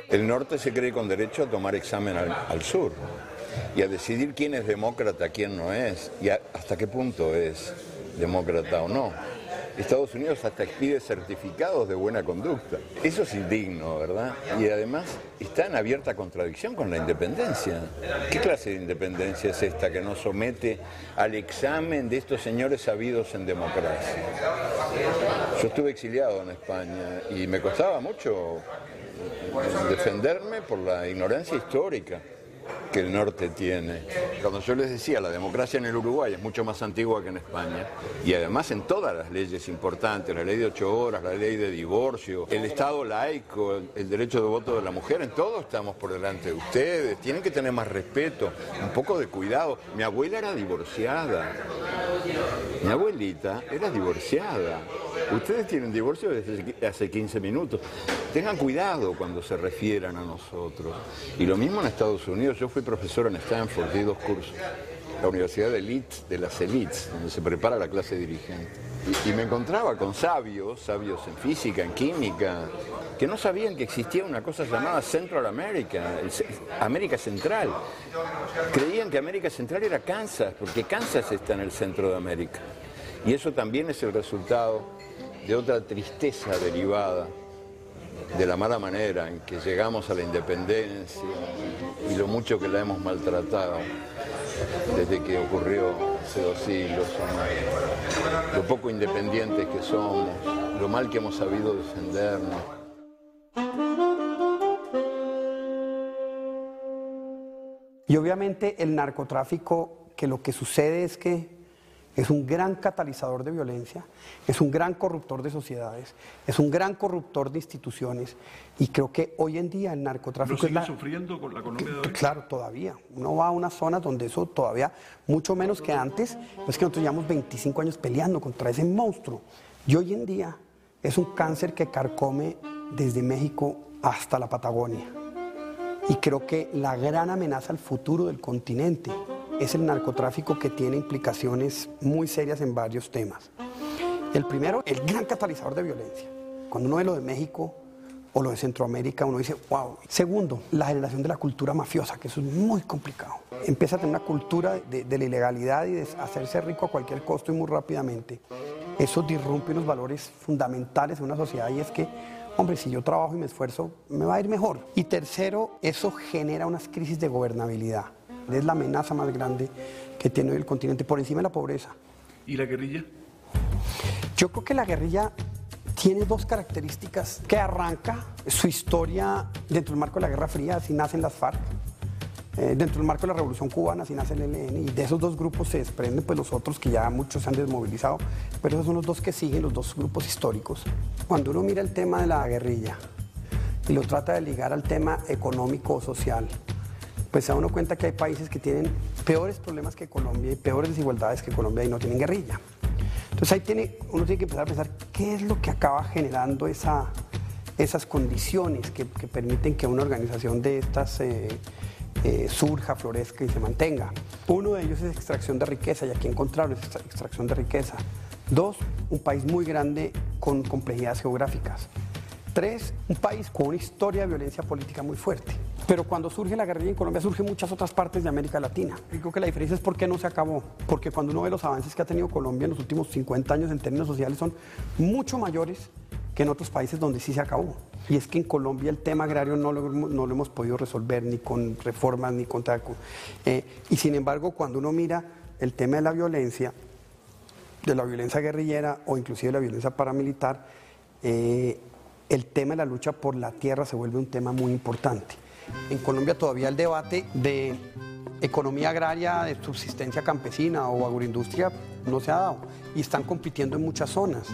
El norte se cree con derecho a tomar examen al sur y a decidir quién es demócrata, quién no es, y hasta qué punto es demócrata o no. Estados Unidos hasta expide certificados de buena conducta. Eso es indigno, ¿verdad? Y además está en abierta contradicción con la independencia. ¿Qué clase de independencia es esta que nos somete al examen de estos señores sabidos en democracia? Yo estuve exiliado en España y me costaba mucho defenderme por la ignorancia histórica que el norte tiene. Cuando yo les decía, la democracia en el Uruguay es mucho más antigua que en España, y además en todas las leyes importantes, la ley de 8 horas, la ley de divorcio, el Estado laico, el derecho de voto de la mujer, en todo estamos por delante de ustedes, tienen que tener más respeto, un poco de cuidado. Mi abuela era divorciada, mi abuelita era divorciada. Ustedes tienen divorcio desde hace 15 minutos. Tengan cuidado cuando se refieran a nosotros. Y lo mismo en Estados Unidos. Yo fui profesor en Stanford, di 2 cursos. La Universidad de las Elites, donde se prepara la clase dirigente. Y me encontraba con sabios en física, en química, que no sabían que existía una cosa llamada Central America, América Central. Creían que América Central era Kansas, porque Kansas está en el centro de América. Y eso también es el resultado de otra tristeza derivada de la mala manera en que llegamos a la independencia y lo mucho que la hemos maltratado desde que ocurrió hace 2 siglos o más, lo poco independientes que somos, lo mal que hemos sabido defendernos. Y obviamente el narcotráfico, que lo que sucede es que es un gran catalizador de violencia, es un gran corruptor de sociedades, es un gran corruptor de instituciones, y creo que hoy en día el narcotráfico ¿Lo sigue sufriendo con la Colombia de hoy? Claro, todavía. Uno va a unas zonas donde eso todavía, mucho menos que antes, es que nosotros llevamos 25 años peleando contra ese monstruo. Y hoy en día es un cáncer que carcome desde México hasta la Patagonia. Y creo que la gran amenaza al futuro del continente es el narcotráfico, que tiene implicaciones muy serias en varios temas. El primero, el gran catalizador de violencia. Cuando uno ve lo de México o lo de Centroamérica, uno dice, wow. Segundo, la generación de la cultura mafiosa, que eso es muy complicado. Empieza a tener una cultura de la ilegalidad y de hacerse rico a cualquier costo y muy rápidamente. Eso disrumpe unos valores fundamentales en una sociedad, y es que, hombre, si yo trabajo y me esfuerzo, me va a ir mejor. Y tercero, eso genera unas crisis de gobernabilidad. Es la amenaza más grande que tiene hoy el continente, por encima de la pobreza. ¿Y la guerrilla? Yo creo que la guerrilla tiene 2 características que arranca su historia dentro del marco de la Guerra Fría, así nacen las FARC, dentro del marco de la Revolución Cubana, así nace el ELN, y de esos 2 grupos se desprenden pues los otros, que ya muchos se han desmovilizado, pero esos son los 2 que siguen, los 2 grupos históricos. Cuando uno mira el tema de la guerrilla y lo trata de ligar al tema económico o social, pues se da uno cuenta que hay países que tienen peores problemas que Colombia y peores desigualdades que Colombia y no tienen guerrilla. Entonces ahí uno tiene que empezar a pensar qué es lo que acaba generando esas condiciones que permiten que una organización de estas surja, florezca y se mantenga. Uno de ellos es extracción de riqueza, y aquí encontrarlo es extracción de riqueza. 2, un país muy grande con complejidades geográficas. 3, un país con una historia de violencia política muy fuerte. Pero cuando surge la guerrilla en Colombia, surgen muchas otras partes de América Latina. Y creo que la diferencia es por qué no se acabó. Porque cuando uno ve los avances que ha tenido Colombia en los últimos 50 años en términos sociales, son mucho mayores que en otros países donde sí se acabó. Y es que en Colombia el tema agrario no lo hemos podido resolver ni con reformas ni contra... y sin embargo, cuando uno mira el tema de la violencia guerrillera o inclusive la violencia paramilitar, el tema de la lucha por la tierra se vuelve un tema muy importante. En Colombia todavía el debate de economía agraria de subsistencia campesina o agroindustria no se ha dado y están compitiendo en muchas zonas.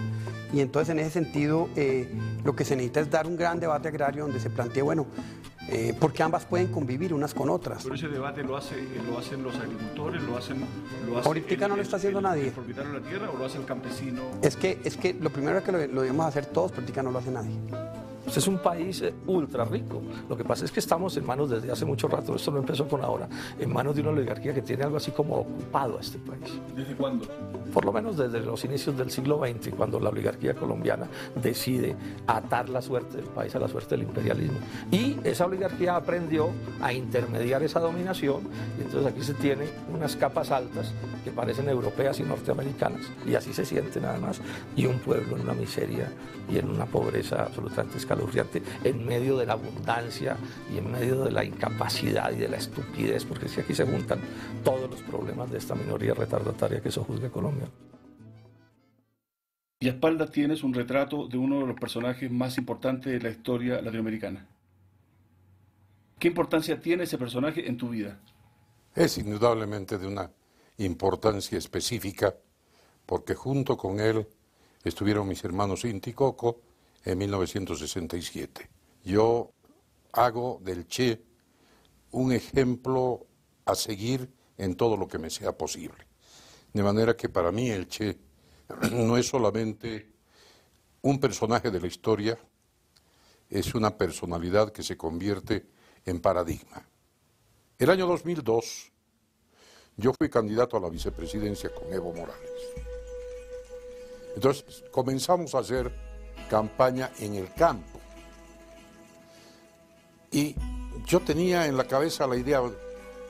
Y entonces en ese sentido lo que se necesita es dar un gran debate agrario donde se plantee, bueno, porque ambas pueden convivir unas con otras. Pero ese debate lo hacen los agricultores, lo hacen ahorita no lo está haciendo nadie. ¿El propietario de la tierra o lo hace el campesino? Es que lo primero es que lo debemos hacer todos, pero ahorita no lo hace nadie. Este es un país ultra rico. Lo que pasa es que estamos en manos desde hace mucho rato, esto no empezó con ahora, en manos de una oligarquía que tiene algo así como ocupado a este país. ¿Desde cuándo? Por lo menos desde los inicios del siglo XX, cuando la oligarquía colombiana decide atar la suerte del país a la suerte del imperialismo. Y esa oligarquía aprendió a intermediar esa dominación, y entonces aquí se tiene unas capas altas que parecen europeas y norteamericanas, y así se sienten además, y un pueblo en una miseria y en una pobreza absolutamente escalofriante, en medio de la abundancia y en medio de la incapacidad y de la estupidez, porque es que aquí se juntan todos los problemas de esta minoría retardataria que sojuzga Colombia. Y a espaldas tienes un retrato de uno de los personajes más importantes de la historia latinoamericana. ¿Qué importancia tiene ese personaje en tu vida? Es indudablemente de una importancia específica, porque junto con él estuvieron mis hermanos Inti y Coco en 1967. Yo hago del Che un ejemplo a seguir en todo lo que me sea posible. De manera que para mí el Che no es solamente un personaje de la historia, es una personalidad que se convierte en paradigma. El año 2002 yo fui candidato a la vicepresidencia con Evo Morales. Entonces comenzamos a hacer campaña en el campo. Y yo tenía en la cabeza la idea,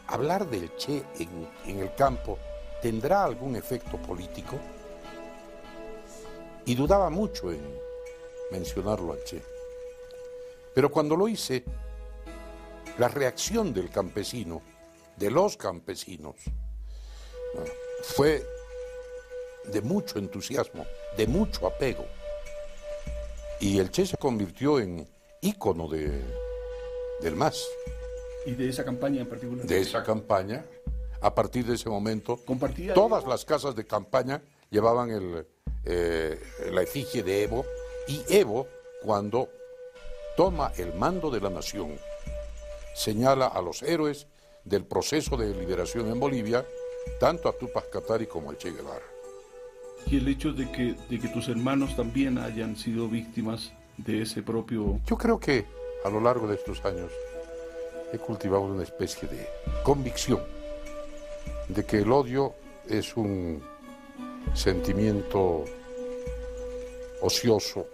hablar del Che en el campo, ¿tendrá algún efecto político? Y dudaba mucho en mencionarlo al Che. Pero cuando lo hice, la reacción del campesino, de los campesinos, fue de mucho entusiasmo, de mucho apego. Y el Che se convirtió en ícono del MAS. ¿Y de esa campaña en particular? De esa campaña, a partir de ese momento, ¿Compartía? Todas las casas de campaña llevaban la efigie de Evo, y Evo, cuando toma el mando de la nación, señala a los héroes del proceso de liberación en Bolivia, tanto a Túpac Katari como a Che Guevara. Y el hecho de que tus hermanos también hayan sido víctimas de ese propio... Yo creo que a lo largo de estos años he cultivado una especie de convicción de que el odio es un sentimiento ocioso.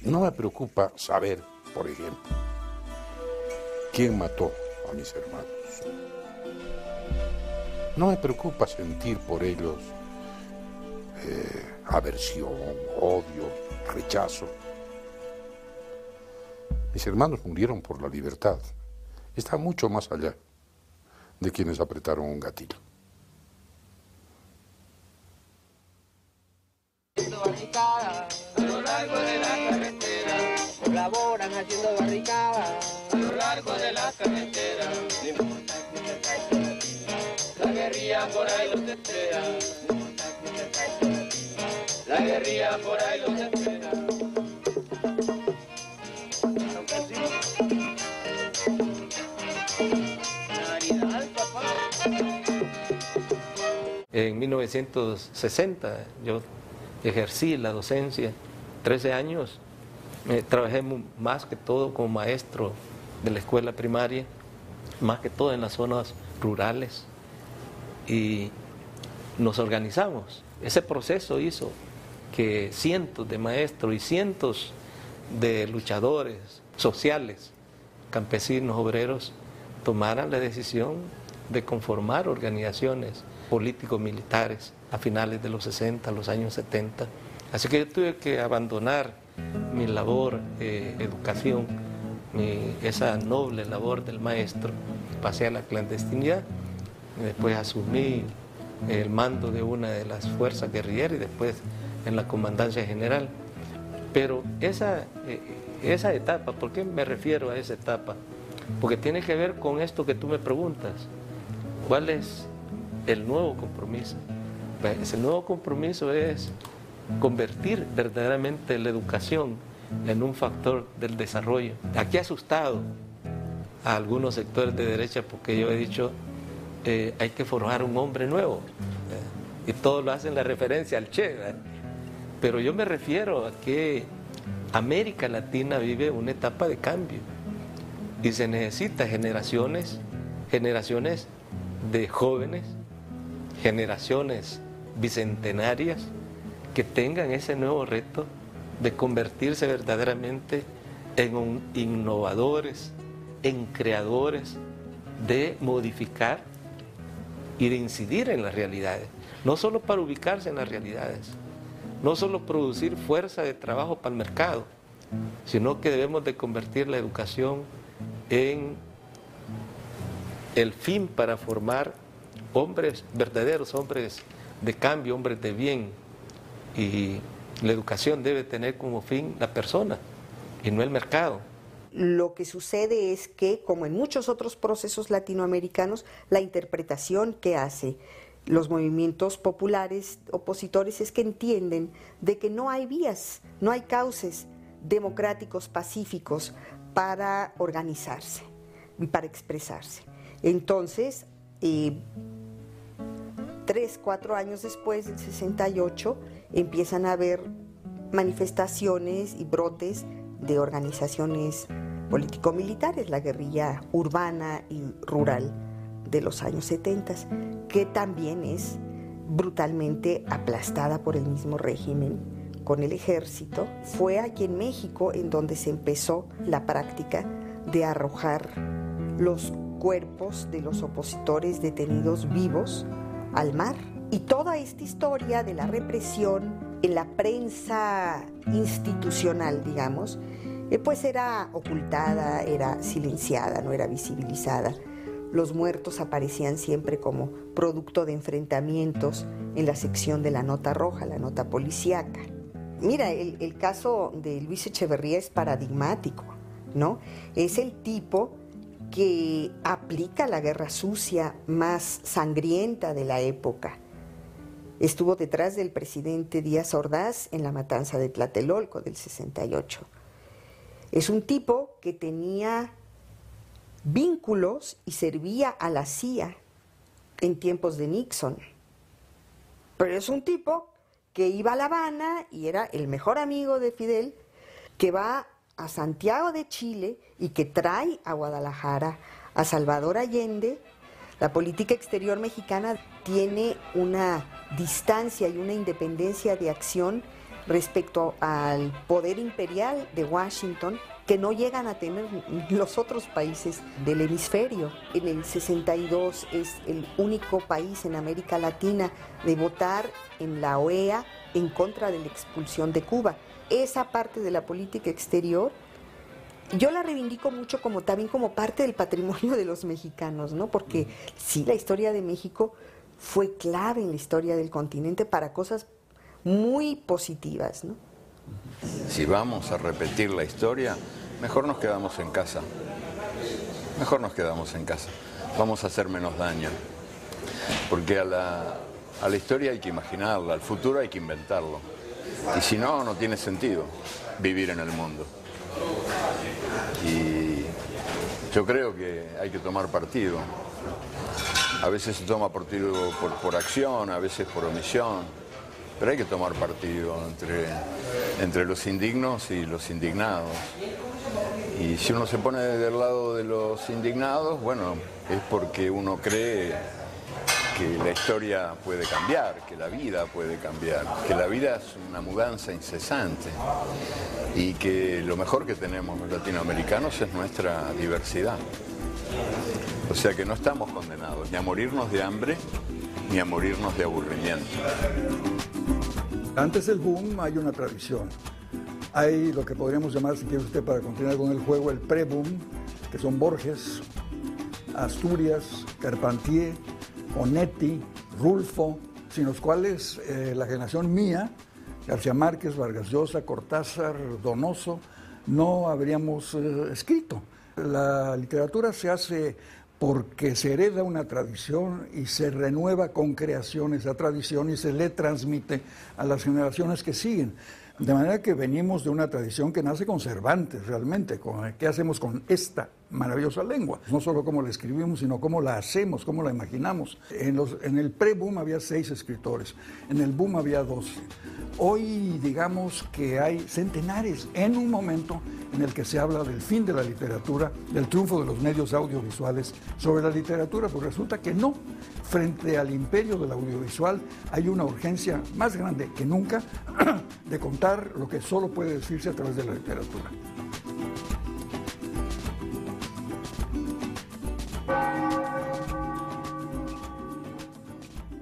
No me preocupa saber, por ejemplo, quién mató a mis hermanos. No me preocupa sentir por ellos aversión, odio, rechazo. Mis hermanos murieron por la libertad. Está mucho más allá de quienes apretaron un gatillo. A lo largo de la carretera, colaboran haciendo barricadas. A lo largo de la carretera, no importa que te traiga la vida. La guerrilla por ahí los espera. No importa que te traiga la vida. La guerrilla por ahí los espera. Claro que sí. Navidad, papá. En 1960 yo ejercí la docencia, 13 años, trabajé más que todo como maestro de la escuela primaria, más que todo en las zonas rurales, y nos organizamos. Ese proceso hizo que cientos de maestros y cientos de luchadores sociales, campesinos, obreros, tomaran la decisión de conformar organizaciones político-militares a finales de los 60, los años 70. Así que yo tuve que abandonar mi labor, educación, esa noble labor del maestro. Pasé a la clandestinidad, y después asumí el mando de una de las fuerzas guerrilleras y después en la comandancia general. Pero esa etapa, ¿por qué me refiero a esa etapa? porque tiene que ver con esto que tú me preguntas. ¿Cuál es el nuevo compromiso? Pues el nuevo compromiso es convertir verdaderamente la educación en un factor del desarrollo. Aquí ha asustado a algunos sectores de derecha porque yo he dicho hay que forjar un hombre nuevo, y todos lo hacen la referencia al Che, ¿verdad? Pero yo me refiero a que América Latina vive una etapa de cambio y se necesita generaciones de jóvenes, generaciones bicentenarias que tengan ese nuevo reto de convertirse verdaderamente en innovadores, en creadores, de modificar y de incidir en las realidades, no solo para ubicarse en las realidades, no solo producir fuerza de trabajo para el mercado, sino que debemos de convertir la educación en el fin para formar hombres, verdaderos hombres de cambio, hombres de bien. Y la educación debe tener como fin la persona y no el mercado. Lo que sucede es que, como en muchos otros procesos latinoamericanos, la interpretación que hace los movimientos populares opositores es que entienden de que no hay vías, no hay cauces democráticos, pacíficos para organizarse y para expresarse. Entonces, 3, 4 años después del 68, empiezan a haber manifestaciones y brotes de organizaciones político-militares, la guerrilla urbana y rural de los años 70, que también es brutalmente aplastada por el mismo régimen con el ejército. Fue aquí en México en donde se empezó la práctica de arrojar los cuerpos de los opositores detenidos vivos al mar. Y toda esta historia de la represión en la prensa institucional, digamos, pues era ocultada, era silenciada, no era visibilizada. Los muertos aparecían siempre como producto de enfrentamientos en la sección de la nota roja, la nota policíaca. Mira, el caso de Luis Echeverría es paradigmático, ¿no? Es el tipo que aplica la guerra sucia más sangrienta de la época. Estuvo detrás del presidente Díaz Ordaz en la matanza de Tlatelolco del 68. Es un tipo que tenía vínculos y servía a la CIA en tiempos de Nixon. Pero es un tipo que iba a La Habana y era el mejor amigo de Fidel, que va a Santiago de Chile y que trae a Guadalajara a Salvador Allende. La política exterior mexicana tiene una distancia y una independencia de acción respecto al poder imperial de Washington que no llegan a tener los otros países del hemisferio. En el 62 es el único país en América Latina de votar en la OEA en contra de la expulsión de Cuba. Esa parte de la política exterior yo la reivindico mucho también como parte del patrimonio de los mexicanos, ¿no? Porque sí, la historia de México fue clave en la historia del continente para cosas muy positivas, ¿no? Si vamos a repetir la historia, mejor nos quedamos en casa. Mejor nos quedamos en casa. Vamos a hacer menos daño. Porque a la historia hay que imaginarla, al futuro hay que inventarlo. Y si no, no tiene sentido vivir en el mundo. Y yo creo que hay que tomar partido. A veces se toma partido por acción, a veces por omisión, pero hay que tomar partido entre los indignos y los indignados. Y si uno se pone del lado de los indignados, bueno, es porque uno cree que la historia puede cambiar, que la vida puede cambiar, que la vida es una mudanza incesante y que lo mejor que tenemos los latinoamericanos es nuestra diversidad. O sea que no estamos condenados ni a morirnos de hambre ni a morirnos de aburrimiento. Antes del boom hay una tradición. Hay lo que podríamos llamar, si quiere usted para continuar con el juego, el pre-boom, que son Borges, Asturias, Carpentier, Onetti, Rulfo, sin los cuales la generación mía, García Márquez, Vargas Llosa, Cortázar, Donoso, no habríamos escrito. La literatura se hace porque se hereda una tradición y se renueva con creación esa tradición y se le transmite a las generaciones que siguen. De manera que venimos de una tradición que nace con Cervantes realmente, con qué hacemos con esta maravillosa lengua. No solo cómo la escribimos, sino cómo la hacemos, cómo la imaginamos. En el pre-boom había 6 escritores, en el boom había 12. Hoy digamos que hay centenares en un momento en el que se habla del fin de la literatura, del triunfo de los medios audiovisuales sobre la literatura, pues resulta que no. Frente al imperio del audiovisual hay una urgencia más grande que nunca de contar lo que solo puede decirse a través de la literatura.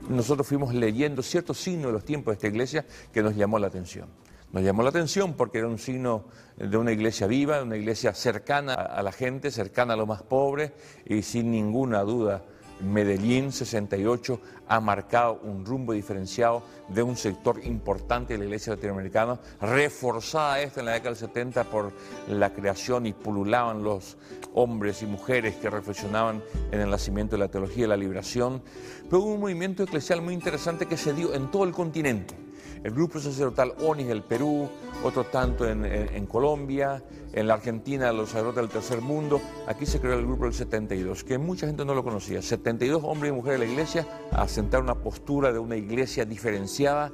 Nosotros fuimos leyendo ciertos signos de los tiempos de esta iglesia que nos llamó la atención. Nos llamó la atención porque era un signo de una iglesia viva, de una iglesia cercana a la gente, cercana a los más pobres, y sin ninguna duda Medellín 68 ha marcado un rumbo diferenciado de un sector importante de la iglesia latinoamericana, reforzada esta en la década del 70 por la creación y pululaban los hombres y mujeres que reflexionaban en el nacimiento de la teología de la liberación. Pero hubo un movimiento eclesial muy interesante que se dio en todo el continente. El grupo sacerdotal ONIS del Perú, otro tanto en Colombia, en la Argentina los sacerdotes del Tercer Mundo. Aquí se creó el grupo del 72, que mucha gente no lo conocía. 72 hombres y mujeres de la iglesia a sentar una postura de una iglesia diferenciada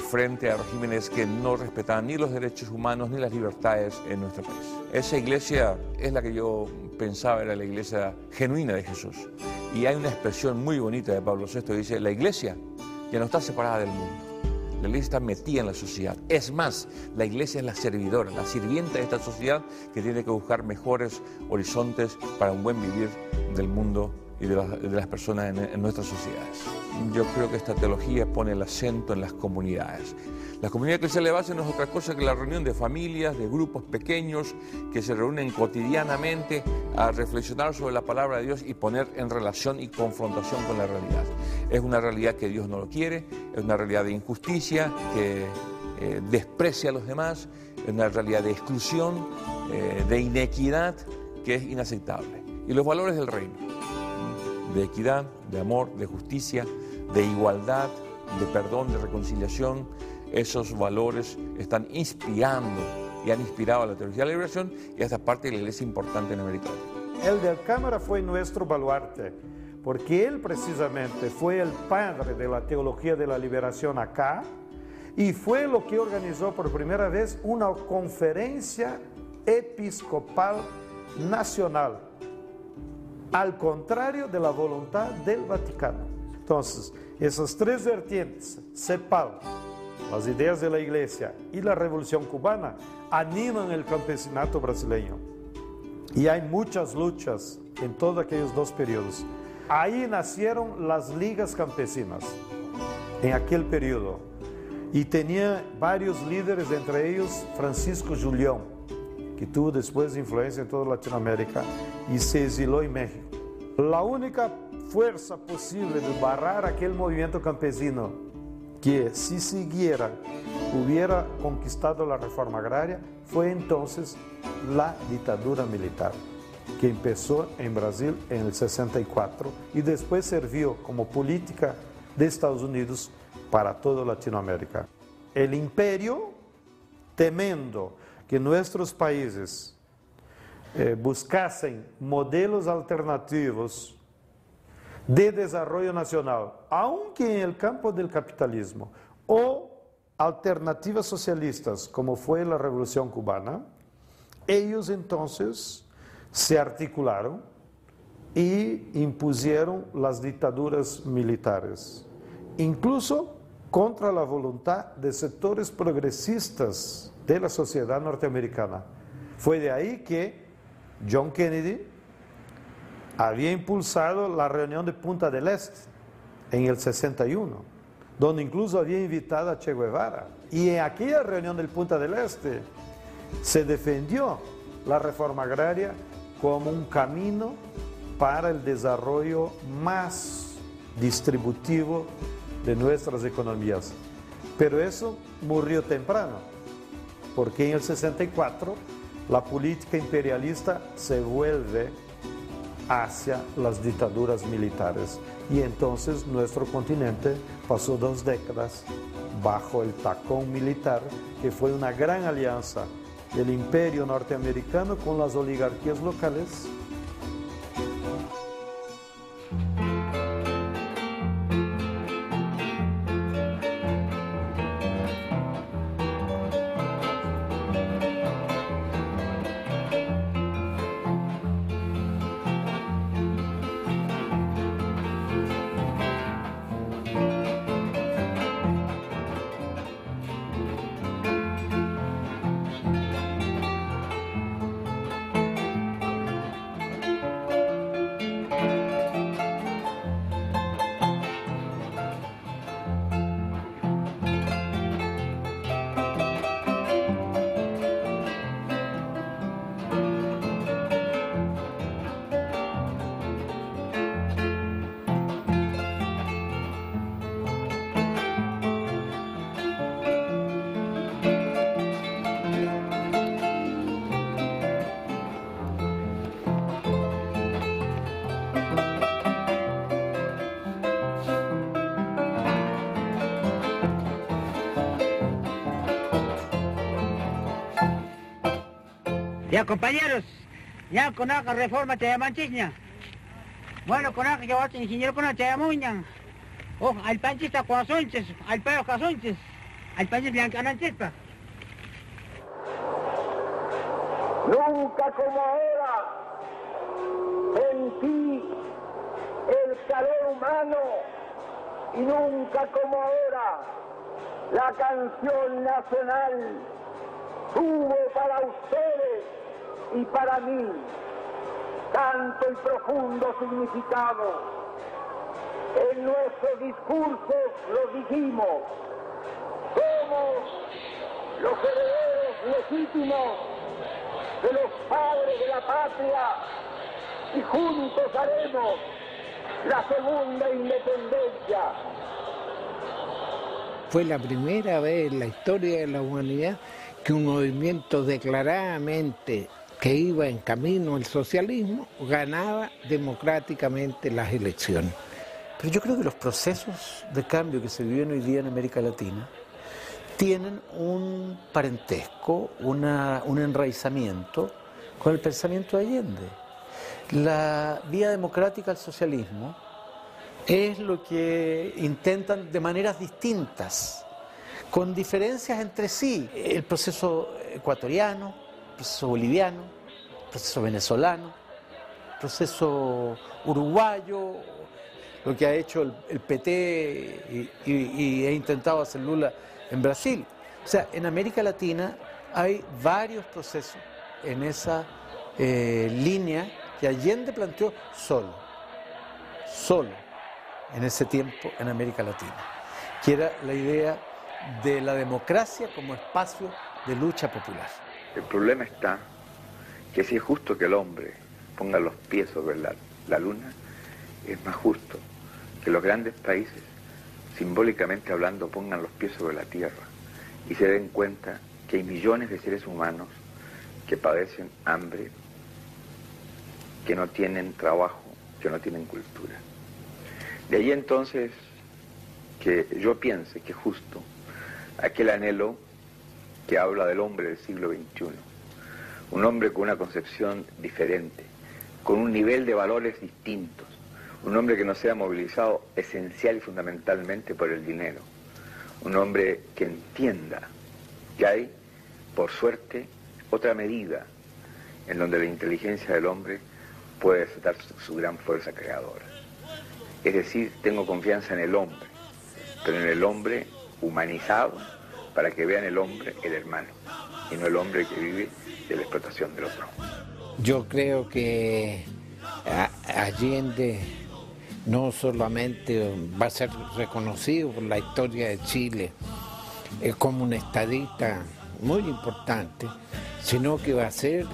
frente a regímenes que no respetaban ni los derechos humanos ni las libertades en nuestro país. Esa iglesia es la que yo pensaba era la iglesia genuina de Jesús. Y hay una expresión muy bonita de Pablo VI que dice, la iglesia ya no está separada del mundo. La iglesia está metida en la sociedad. Es más, la iglesia es la servidora, la sirvienta de esta sociedad que tiene que buscar mejores horizontes para un buen vivir del mundo y de las personas en nuestras sociedades. Yo creo que esta teología pone el acento en las comunidades. La comunidad eclesial de base no es otra cosa que la reunión de familias, de grupos pequeños que se reúnen cotidianamente a reflexionar sobre la palabra de Dios y poner en relación y confrontación con la realidad. Es una realidad que Dios no lo quiere, es una realidad de injusticia que desprecia a los demás, es una realidad de exclusión, de inequidad que es inaceptable. Y los valores del reino, de equidad, de amor, de justicia, de igualdad, de perdón, de reconciliación, esos valores están inspirando y han inspirado a la teología de la liberación y a esta parte de la iglesia importante en América Latina. El del Cámara fue nuestro baluarte, porque él precisamente fue el padre de la teología de la liberación acá y fue lo que organizó por primera vez una conferencia episcopal nacional, al contrario de la voluntad del Vaticano. Entonces, esas 3 vertientes, CEPAL, las ideas de la iglesia y la revolución cubana, animan el campesinato brasileño. Y hay muchas luchas en todos aquellos 2 periodos. Ahí nacieron las ligas campesinas, en aquel periodo. Y tenía varios líderes, entre ellos Francisco Julián, que tuvo después influencia en toda Latinoamérica y se exiló en México. La única fuerza posible de barrar aquel movimiento campesino que si siguiera hubiera conquistado la reforma agraria fue entonces la dictadura militar, que empezó en Brasil en el 64 y después sirvió como política de Estados Unidos para toda Latinoamérica. El imperio, temiendo que nuestros países buscasen modelos alternativos de desarrollo nacional, aunque en el campo del capitalismo, o alternativas socialistas, como fue la Revolución Cubana, ellos entonces se articularon y impusieron las dictaduras militares, incluso contra la voluntad de sectores progresistas de la sociedad norteamericana. Fue de ahí que John Kennedy había impulsado la reunión de Punta del Este en el 61, donde incluso había invitado a Che Guevara. Y en aquella reunión del Punta del Este se defendió la reforma agraria como un camino para el desarrollo más distributivo de nuestras economías. Pero eso murió temprano, porque en el 64 la política imperialista se vuelve hacia las dictaduras militares. Y entonces nuestro continente pasó 2 décadas bajo el tacón militar, que fue una gran alianza del imperio norteamericano con las oligarquías locales. Ya compañeros, ya conozco reforma Chayamanchiña. Bueno, conozco que otro ingeniero conozco Chayamuña. Oh, al panchista Cuasunches, al peo Casunches, al panchista Blancananchespa. Nunca como ahora sentí el calor humano y nunca como ahora la canción nacional tuvo para ustedes y para mí tanto y profundo significado. En nuestros discursos lo dijimos, somos los herederos legítimos de los padres de la patria y juntos haremos la segunda independencia. Fue la primera vez en la historia de la humanidad que un movimiento declaradamente que iba en camino al socialismo ganaba democráticamente las elecciones. Pero yo creo que los procesos de cambio que se viven hoy día en América Latina tienen un parentesco, un enraizamiento con el pensamiento de Allende. La vía democrática al socialismo es lo que intentan de maneras distintas, con diferencias entre sí. El proceso ecuatoriano, el proceso boliviano, el proceso venezolano, el proceso uruguayo, lo que ha hecho el PT y ha intentado hacer Lula en Brasil. O sea, en América Latina hay varios procesos en esa línea que Allende planteó solo en ese tiempo en América Latina, que era la idea de la democracia como espacio de lucha popular. El problema está que si es justo que el hombre ponga los pies sobre la luna, es más justo que los grandes países, simbólicamente hablando, pongan los pies sobre la tierra y se den cuenta que hay millones de seres humanos que padecen hambre, que no tienen trabajo, que no tienen cultura. De ahí entonces que yo piense que es justo aquel anhelo que habla del hombre del siglo XXI, un hombre con una concepción diferente, con un nivel de valores distintos, un hombre que no sea movilizado esencial y fundamentalmente por el dinero, un hombre que entienda que hay, por suerte, otra medida en donde la inteligencia del hombre puede desatar su gran fuerza creadora. Es decir, tengo confianza en el hombre, pero en el hombre humanizado, para que vean el hombre el hermano, y no el hombre que vive de la explotación del otro. Yo creo que Allende no solamente va a ser reconocido por la historia de Chile como un estadista muy importante, sino que va a ser,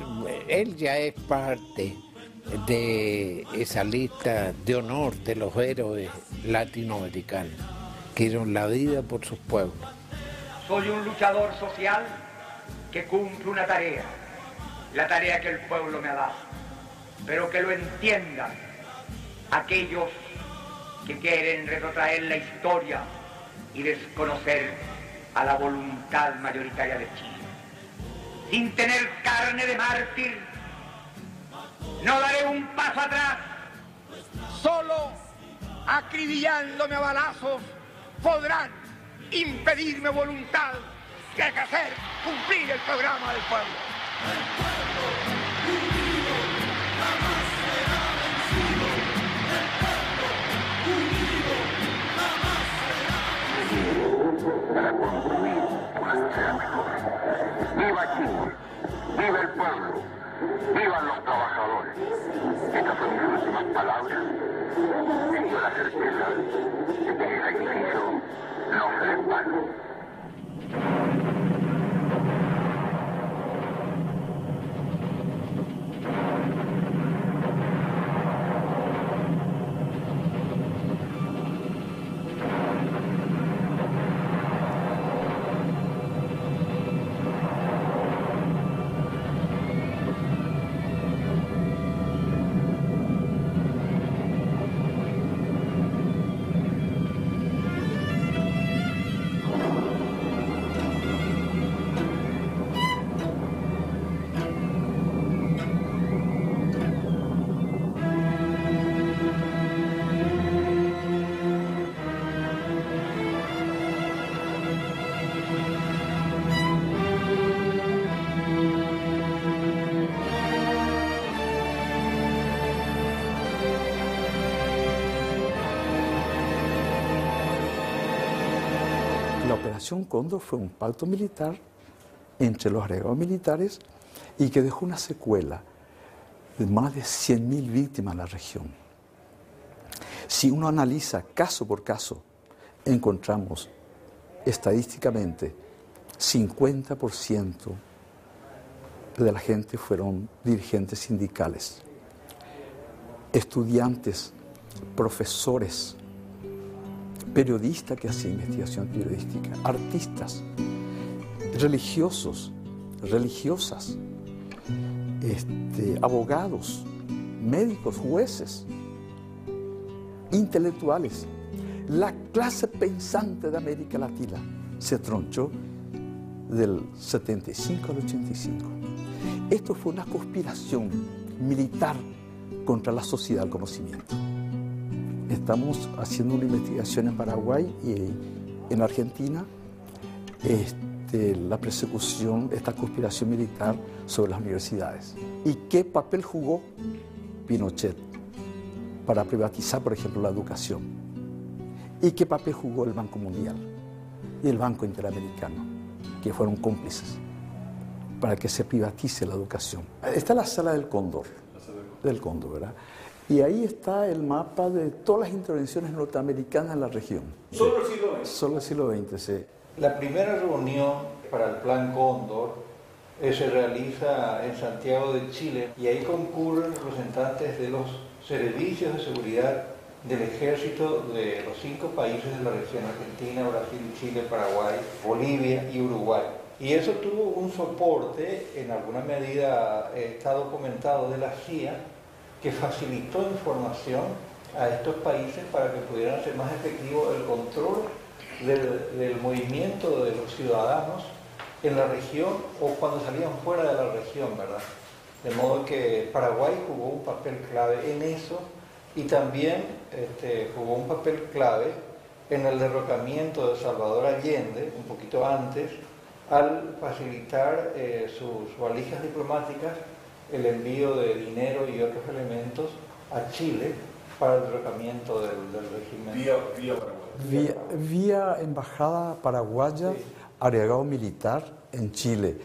él ya es parte de esa lista de honor de los héroes latinoamericanos que dieron la vida por sus pueblos. Soy un luchador social que cumple una tarea, la tarea que el pueblo me ha dado, pero que lo entiendan aquellos que quieren retrotraer la historia y desconocer a la voluntad mayoritaria de Chile. Sin tener carne de mártir, no daré un paso atrás. Solo acribillándome a balazos podrán impedirme voluntad de hacer cumplir el programa del pueblo. Para construir una sociedad mejor. ¡Viva Chile! ¡Viva el pueblo! ¡Vivan los trabajadores! Estas son mis últimas palabras. Tengo la certeza de que mi sacrificio no será en vano. La Operación Cóndor fue un pacto militar entre los agregados militares y que dejó una secuela de más de 100.000 víctimas en la región. Si uno analiza caso por caso, encontramos estadísticamente 50% de la gente fueron dirigentes sindicales, estudiantes, profesores, periodistas que hacían investigación periodística, artistas, religiosos, religiosas, abogados, médicos, jueces, intelectuales. La clase pensante de América Latina se tronchó del 75 al 85. Esto fue una conspiración militar contra la sociedad del conocimiento. Estamos haciendo una investigación en Paraguay y en Argentina, la persecución, esta conspiración militar sobre las universidades. ¿Y qué papel jugó Pinochet para privatizar, por ejemplo, la educación? ¿Y qué papel jugó el Banco Mundial y el Banco Interamericano, que fueron cómplices para que se privatice la educación? Está la Sala del Cóndor, ¿verdad? Y ahí está el mapa de todas las intervenciones norteamericanas en la región. ¿Solo el siglo XX? Solo el siglo XX, sí. La primera reunión para el Plan Cóndor se realiza en Santiago de Chile y ahí concurren representantes de los servicios de seguridad del ejército de los 5 países de la región: Argentina, Brasil, Chile, Paraguay, Bolivia y Uruguay. Y eso tuvo un soporte, en alguna medida está documentado, de la CIA, que facilitó información a estos países para que pudieran hacer más efectivo el control del movimiento de los ciudadanos en la región o cuando salían fuera de la región, ¿verdad? De modo que Paraguay jugó un papel clave en eso y también jugó un papel clave en el derrocamiento de Salvador Allende, un poquito antes, al facilitar sus valijas diplomáticas, el envío de dinero y otros elementos a Chile para el derrocamiento del régimen. Vía Paraguay. Vía embajada paraguaya, sí. Agregado militar en Chile.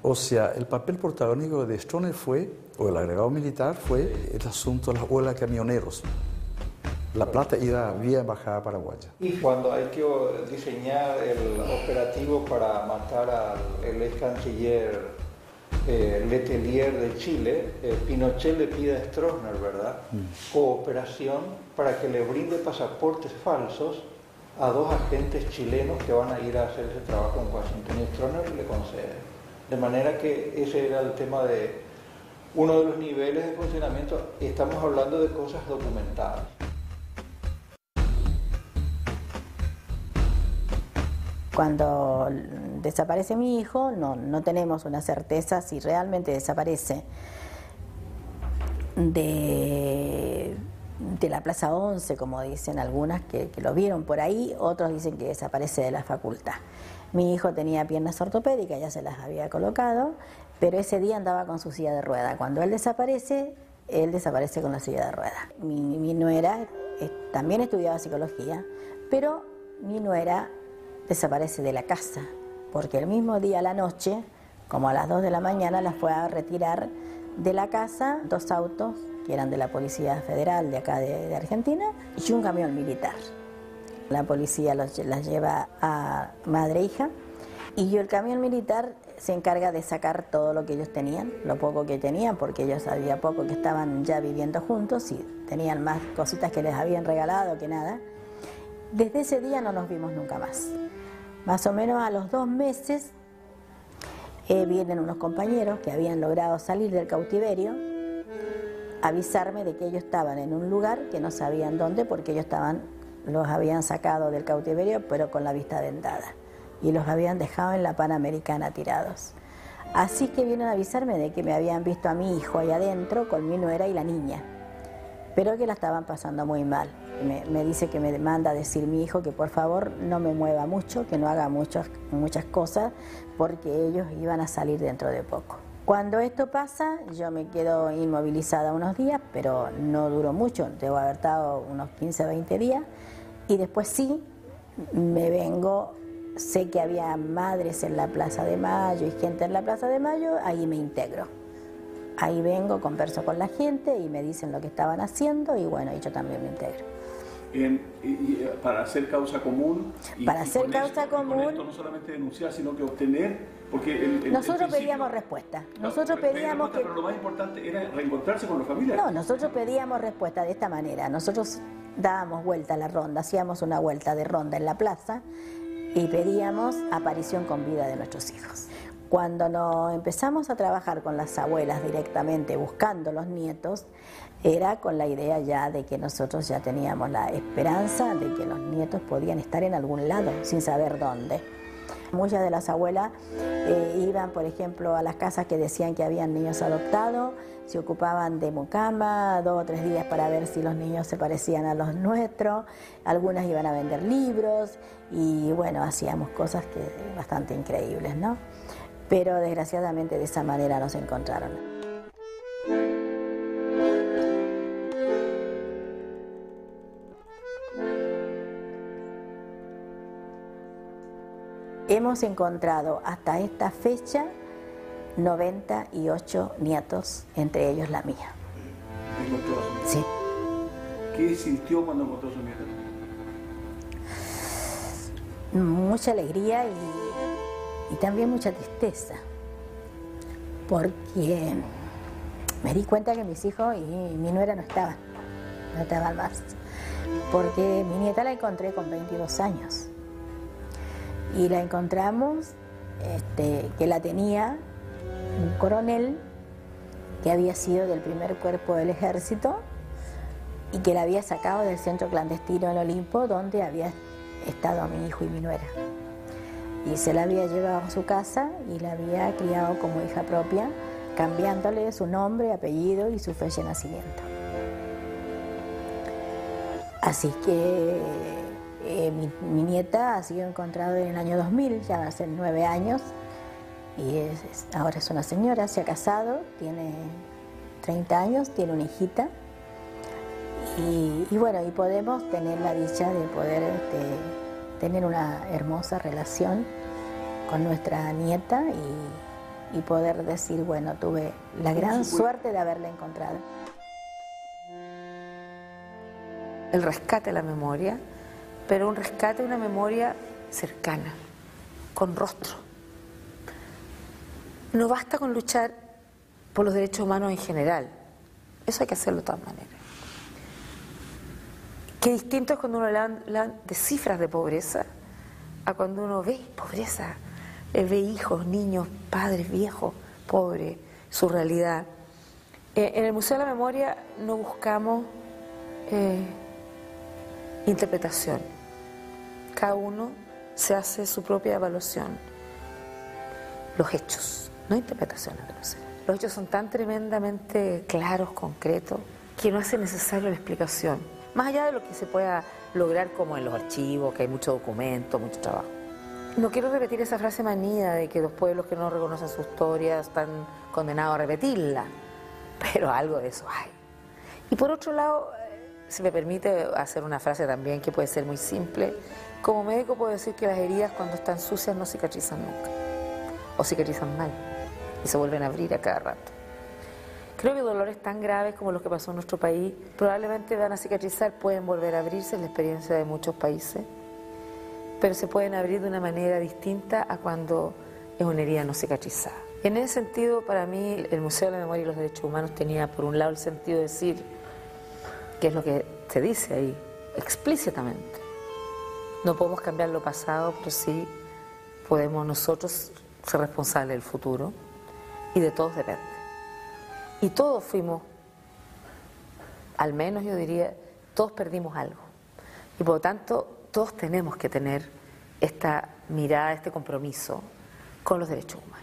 O sea, el papel protagónico de Stroessner fue, o el agregado militar fue, el asunto de las huelgas de camioneros. La plata iba vía embajada paraguaya. Y cuando hay que diseñar el operativo para matar al ex canciller Letelier de Chile, Pinochet le pide a Stroessner, ¿verdad?, cooperación para que le brinde pasaportes falsos a 2 agentes chilenos que van a ir a hacer ese trabajo en Washington, y Stroessner le concede. De manera que ese era el tema de uno de los niveles de funcionamiento, estamos hablando de cosas documentadas. Cuando desaparece mi hijo, no tenemos una certeza si realmente desaparece de la Plaza 11, como dicen algunas que lo vieron por ahí, otros dicen que desaparece de la facultad. Mi hijo tenía piernas ortopédicas, ya se las había colocado, pero ese día andaba con su silla de rueda. Cuando él desaparece con la silla de rueda. Mi nuera también estudiaba psicología, pero mi nuera desaparece de la casa, porque el mismo día a la noche, como a las 2 de la mañana, la fue a retirar de la casa 2 autos que eran de la Policía Federal de acá de Argentina y un camión militar. La policía las lleva a madre e hija y el camión militar se encarga de sacar todo lo que ellos tenían, lo poco que tenían, porque ellos había poco que estaban ya viviendo juntos y tenían más cositas que les habían regalado que nada. Desde ese día no nos vimos nunca más. Más o menos a los 2 meses vienen unos compañeros que habían logrado salir del cautiverio a avisarme de que ellos estaban en un lugar que no sabían dónde porque ellos los habían sacado del cautiverio pero con la vista vendada y los habían dejado en la Panamericana tirados. Así que vienen a avisarme de que me habían visto a mi hijo ahí adentro con mi nuera y la niña, pero que la estaban pasando muy mal. Me dice que me manda a decir mi hijo que por favor no me mueva mucho, que no haga muchas cosas, porque ellos iban a salir dentro de poco. Cuando esto pasa, yo me quedo inmovilizada unos días, pero no duró mucho, debo haber estado unos 15 o 20 días, y después sí, me vengo, sé que había madres en la Plaza de Mayo y gente en la Plaza de Mayo, ahí me integro. Ahí vengo, converso con la gente y me dicen lo que estaban haciendo y bueno, y yo también me integro. Para hacer causa común. Para hacer causa común. Con esto no solamente denunciar, sino que obtener. Porque nosotros pedíamos respuesta. Nosotros pedíamos pero lo más importante era reencontrarse con los familiares. No, nosotros pedíamos respuesta de esta manera. Nosotros dábamos vuelta a la ronda, hacíamos una vuelta de ronda en la plaza y pedíamos aparición con vida de nuestros hijos. Cuando nos empezamos a trabajar con las abuelas directamente buscando los nietos, era con la idea ya de que nosotros ya teníamos la esperanza de que los nietos podían estar en algún lado, sin saber dónde. Muchas de las abuelas iban, por ejemplo, a las casas que decían que habían niños adoptados, se ocupaban de mucama 2 o 3 días para ver si los niños se parecían a los nuestros, algunas iban a vender libros y bueno, hacíamos cosas bastante increíbles, ¿no? Pero desgraciadamente de esa manera nos encontraron. Hemos encontrado hasta esta fecha 98 nietos, entre ellos la mía. ¿Encontró a su nieto? Sí. ¿Qué sintió cuando encontró a su nieto? Mucha alegría y también mucha tristeza, porque me di cuenta que mis hijos y mi nuera no estaban más, porque mi nieta la encontré con 22 años y la encontramos que la tenía un coronel que había sido del primer cuerpo del ejército y que la había sacado del centro clandestino en Olimpo donde había estado mi hijo y mi nuera. Y se la había llevado a su casa y la había criado como hija propia, cambiándole su nombre, apellido y su fecha de nacimiento. Así que mi nieta ha sido encontrada en el año 2000, ya hace 9 años, y ahora es una señora, se ha casado, tiene 30 años, tiene una hijita, y bueno, y podemos tener la dicha de poder tener una hermosa relación con nuestra nieta y poder decir, bueno, tuve la gran suerte de haberla encontrado. El rescate de la memoria, pero un rescate de una memoria cercana, con rostro. No basta con luchar por los derechos humanos en general, eso hay que hacerlo de todas maneras. Qué distinto es cuando uno habla de cifras de pobreza a cuando uno ve pobreza, ve hijos, niños, padres, viejos, pobres, su realidad. En el Museo de la Memoria no buscamos interpretación. Cada uno se hace su propia evaluación. Los hechos, no interpretaciones de museo. Los hechos son tan tremendamente claros, concretos, que no hace necesaria la explicación. Más allá de lo que se pueda lograr como en los archivos, que hay mucho documento, mucho trabajo. No quiero repetir esa frase manida de que los pueblos que no reconocen su historia están condenados a repetirla, pero algo de eso hay. Y por otro lado, si me permite hacer una frase también que puede ser muy simple, como médico puedo decir que las heridas cuando están sucias no cicatrizan nunca, o cicatrizan mal, y se vuelven a abrir a cada rato. Creo que dolores tan graves como los que pasó en nuestro país probablemente van a cicatrizar, pueden volver a abrirse, en la experiencia de muchos países, pero se pueden abrir de una manera distinta a cuando es una herida no cicatrizada. En ese sentido, para mí, el Museo de la Memoria y los Derechos Humanos tenía, por un lado, el sentido de decir, que es lo que se dice ahí, explícitamente. No podemos cambiar lo pasado, pero sí podemos nosotros ser responsables del futuro, y de todos depende. Y todos fuimos, al menos yo diría, todos perdimos algo. Y por lo tanto, todos tenemos que tener esta mirada, este compromiso con los derechos humanos.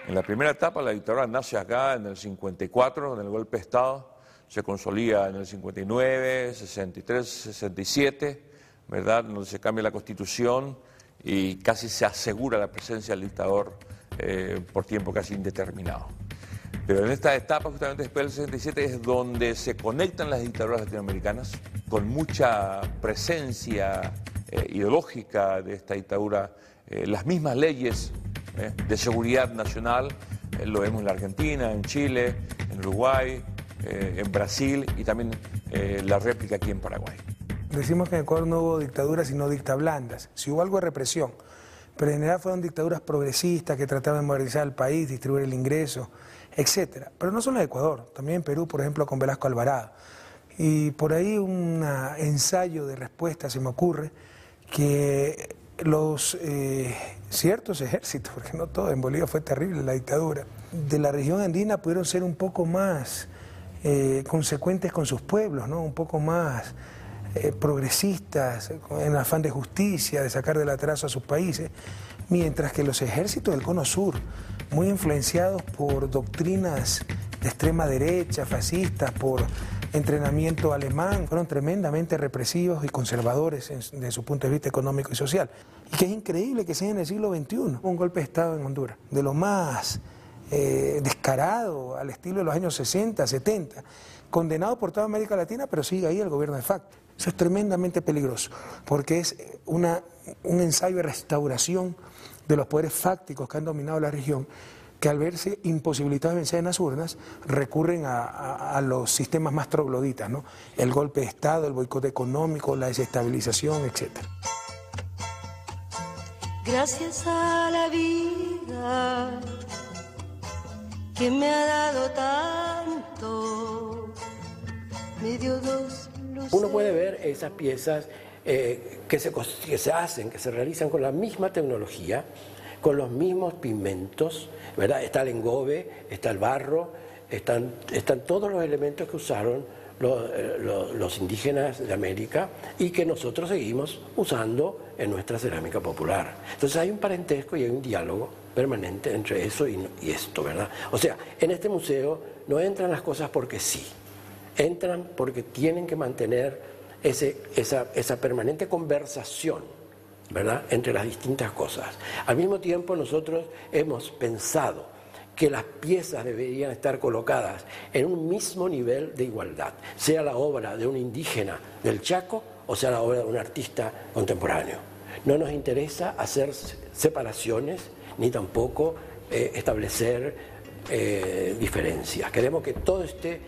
En la primera etapa la dictadura nace acá en el 54, en el golpe de Estado, se consolida en el 59, 63, 67, ¿verdad?, donde se cambia la Constitución y casi se asegura la presencia del dictador por tiempo casi indeterminado. Pero en esta etapa, justamente después del 67, es donde se conectan las dictaduras latinoamericanas con mucha presencia ideológica de esta dictadura, las mismas leyes de seguridad nacional, lo vemos en la Argentina, en Chile, en Uruguay, en Brasil y también la réplica aquí en Paraguay. Decimos que en Ecuador no hubo dictaduras sino dictablandas. Si hubo algo de represión, pero en general fueron dictaduras progresistas que trataban de modernizar el país, distribuir el ingreso, etc. Pero no solo en Ecuador, también en Perú, por ejemplo, con Velasco Alvarado. Y por ahí un ensayo de respuesta se me ocurre que los ciertos ejércitos, porque no todo, en Bolivia fue terrible la dictadura, de la región andina pudieron ser un poco más consecuentes con sus pueblos, ¿no? Un poco más progresistas, en afán de justicia, de sacar del atraso a sus países, mientras que los ejércitos del Cono Sur, muy influenciados por doctrinas de extrema derecha, fascistas, por entrenamiento alemán, fueron tremendamente represivos y conservadores desde su punto de vista económico y social. Y que es increíble que sea en el siglo XXI un golpe de Estado en Honduras, de lo más descarado, al estilo de los años 60, 70, condenado por toda América Latina, pero sigue ahí el gobierno de facto. Eso es tremendamente peligroso, porque es un ensayo de restauración de los poderes fácticos que han dominado la región, que al verse imposibilitados de vencer en las urnas, recurren a los sistemas más trogloditas, ¿no? El golpe de Estado, el boicot económico, la desestabilización, etc. Gracias a la vida que me ha dado tanto, me dio dos luces. Uno puede ver esas piezas que se hacen, que se realizan con la misma tecnología, con los mismos pigmentos, ¿verdad? Está el engobe, está el barro, están todos los elementos que usaron los indígenas de América y que nosotros seguimos usando en nuestra cerámica popular. Entonces hay un parentesco y hay un diálogo permanente entre eso y esto, ¿verdad? O sea, en este museo no entran las cosas porque sí, entran porque tienen que mantener esa permanente conversación, ¿verdad?, entre las distintas cosas. Al mismo tiempo nosotros hemos pensado que las piezas deberían estar colocadas en un mismo nivel de igualdad, sea la obra de un indígena del Chaco o sea la obra de un artista contemporáneo. No nos interesa hacer separaciones ni tampoco establecer diferencias. Queremos que todo esté,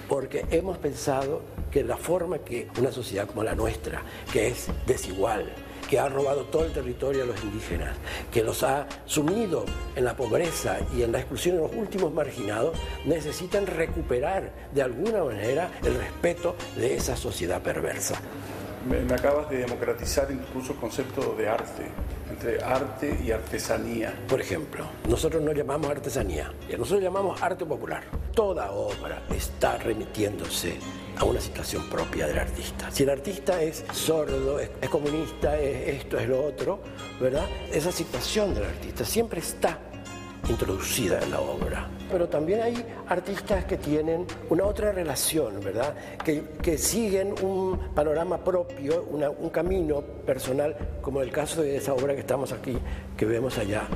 porque hemos pensado que la forma que una sociedad como la nuestra, que es desigual, que ha robado todo el territorio a los indígenas, que los ha sumido en la pobreza y en la exclusión de los últimos marginados, necesitan recuperar de alguna manera el respeto de esa sociedad perversa. Me acabas de democratizar incluso el concepto de arte, entre arte y artesanía. Por ejemplo, nosotros no llamamos artesanía, nosotros llamamos arte popular. Toda obra está remitiéndose a una situación propia del artista. Si el artista es sordo, es comunista, es esto, es lo otro, ¿verdad? Esa situación del artista siempre está introducida en la obra. Pero también hay artistas que tienen una otra relación, ¿verdad? Que siguen un panorama propio, un camino personal, como el caso de esa obra que estamos aquí, que vemos allá,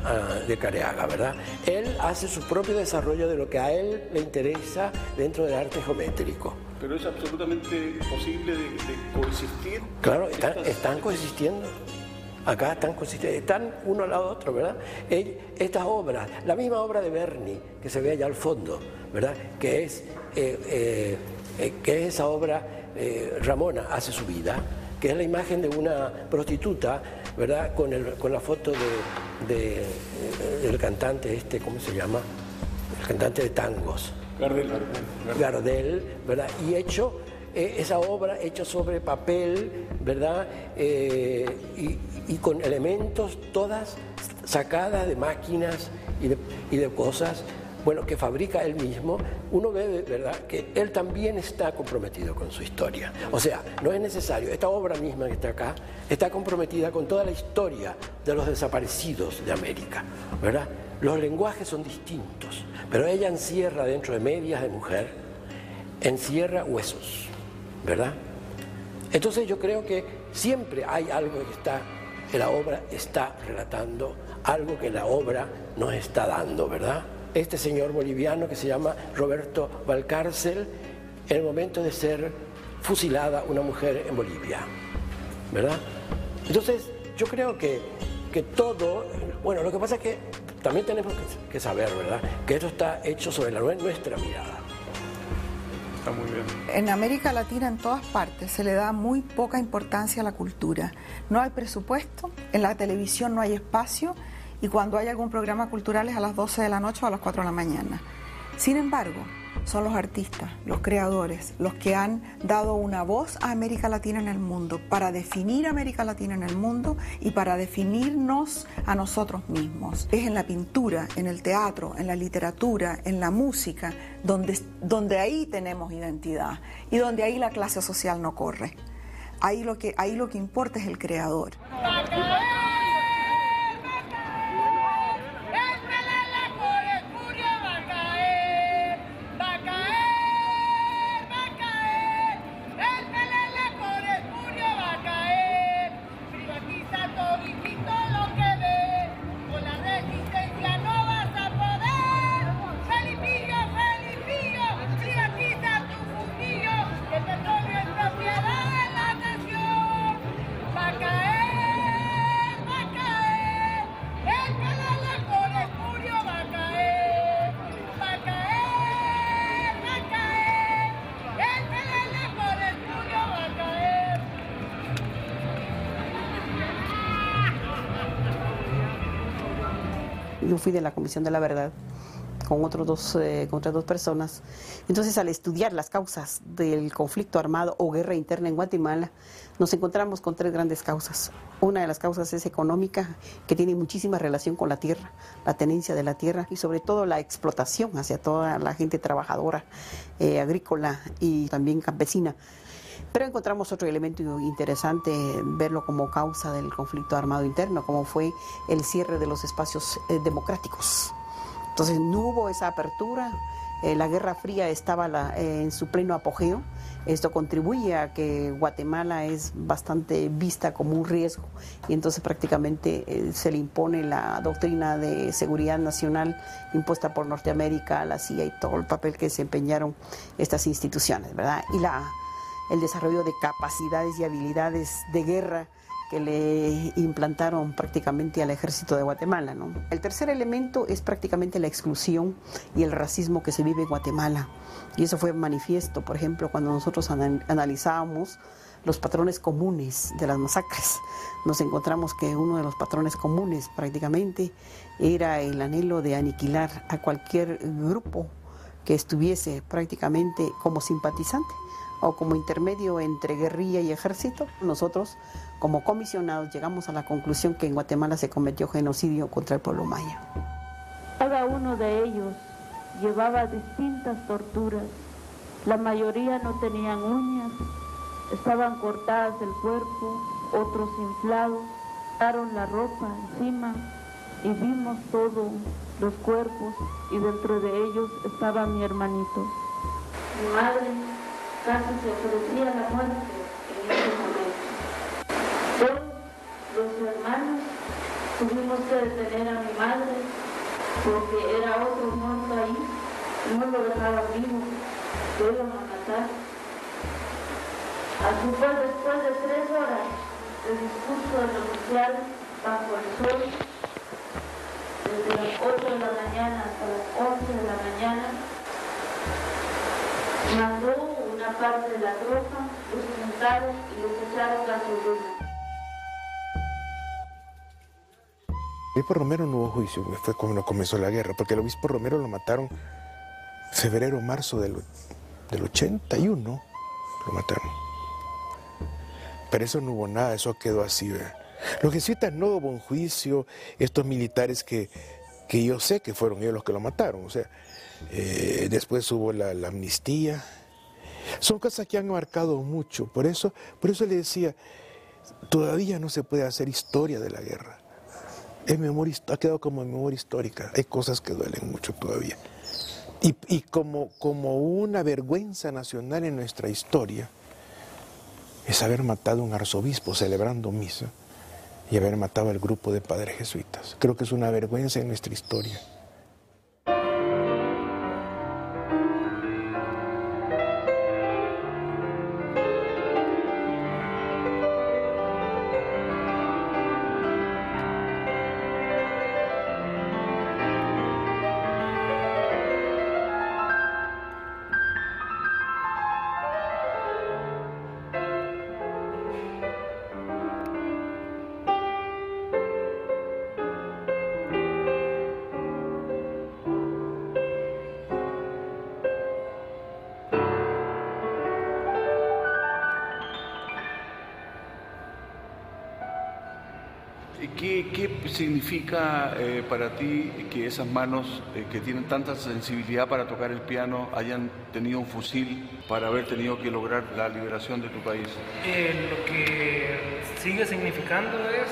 de Careaga, ¿verdad? Él hace su propio desarrollo de lo que a él le interesa dentro del arte geométrico. Pero es absolutamente posible de coexistir. Claro, están coexistiendo. Acá están uno al lado de otro, ¿verdad? Estas obras, la misma obra de Berni, que se ve allá al fondo, ¿verdad? Que es esa obra, Ramona hace su vida, que es la imagen de una prostituta, ¿verdad? Con la foto del cantante ¿cómo se llama? El cantante de tangos. Gardel, ¿verdad? Y esa obra hecha sobre papel, ¿verdad? Y con elementos todas sacadas de máquinas y de cosas, bueno, que fabrica él mismo. Uno ve, ¿verdad?, que él también está comprometido con su historia. O sea, no es necesario. Esta obra misma que está acá está comprometida con toda la historia de los desaparecidos de América, ¿verdad? Los lenguajes son distintos, pero ella encierra dentro de medias de mujer, encierra huesos, ¿verdad? Entonces yo creo que siempre hay algo que la obra está relatando, algo que la obra nos está dando, ¿verdad? Este señor boliviano que se llama Roberto Valcárcel, en el momento de ser fusilada una mujer en Bolivia, ¿verdad? Entonces yo creo que todo, bueno, lo que pasa es que también tenemos que saber, ¿verdad?, que esto está hecho sobre nuestra mirada. Está muy bien. En América Latina, en todas partes, se le da muy poca importancia a la cultura. No hay presupuesto, en la televisión no hay espacio, y cuando hay algún programa cultural es a las 12 de la noche o a las 4 de la mañana. Sin embargo, son los artistas, los creadores, los que han dado una voz a América Latina en el mundo, para definir América Latina en el mundo y para definirnos a nosotros mismos. Es en la pintura, en el teatro, en la literatura, en la música, donde ahí tenemos identidad y donde ahí la clase social no corre. Ahí lo que importa es el creador. Yo fui de la Comisión de la Verdad con otras dos personas. Entonces, al estudiar las causas del conflicto armado o guerra interna en Guatemala, nos encontramos con tres grandes causas. Una de las causas es económica, que tiene muchísima relación con la tierra, la tenencia de la tierra y sobre todo la explotación hacia toda la gente trabajadora, agrícola y también campesina. Pero encontramos otro elemento interesante, verlo como causa del conflicto armado interno, como fue el cierre de los espacios democráticos. Entonces no hubo esa apertura la Guerra Fría estaba en su pleno apogeo. Esto contribuye a que Guatemala es bastante vista como un riesgo y entonces prácticamente se le impone la doctrina de seguridad nacional impuesta por Norteamérica, la CIA y todo el papel que desempeñaron estas instituciones, ¿verdad? Y el desarrollo de capacidades y habilidades de guerra que le implantaron prácticamente al ejército de Guatemala, ¿no? El tercer elemento es prácticamente la exclusión y el racismo que se vive en Guatemala. Y eso fue manifiesto, por ejemplo, cuando nosotros analizábamos los patrones comunes de las masacres. Nos encontramos que uno de los patrones comunes prácticamente era el anhelo de aniquilar a cualquier grupo que estuviese prácticamente como simpatizante o como intermedio entre guerrilla y ejército. Nosotros, como comisionados, llegamos a la conclusión que en Guatemala se cometió genocidio contra el pueblo maya. Cada uno de ellos llevaba distintas torturas. La mayoría no tenían uñas, estaban cortadas del cuerpo, otros inflados, quitaron la ropa encima y vimos todos los cuerpos y dentro de ellos estaba mi hermanito. Mi madre casi se ofrecía la muerte en ese momento. Todos los hermanos tuvimos que detener a mi madre porque era otro muerto ahí, no lo dejaban vivo, lo iban a matar. Así fue después de 3 horas de discurso del oficial bajo el sol, desde las 8 de la mañana hasta las 11 de la mañana, mandó una parte de la tropa, los juntaron y los echaron gasolina. El obispo Romero no hubo juicio, fue cuando comenzó la guerra, porque el obispo Romero lo mataron febrero, marzo del 81, lo mataron. Pero eso no hubo nada, eso quedó así, ¿verdad? Los jesuitas no hubo un juicio, estos militares que yo sé que fueron ellos los que lo mataron, o sea, después hubo la amnistía. Son cosas que han marcado mucho, por eso le decía, todavía no se puede hacer historia de la guerra. Ha quedado como memoria histórica, hay cosas que duelen mucho todavía. Y como una vergüenza nacional en nuestra historia, es haber matado a un arzobispo celebrando misa y haber matado al grupo de padres jesuitas. Creo que es una vergüenza en nuestra historia. ¿Qué significa para ti que esas manos que tienen tanta sensibilidad para tocar el piano hayan tenido un fusil para haber tenido que lograr la liberación de tu país? Lo que sigue significando es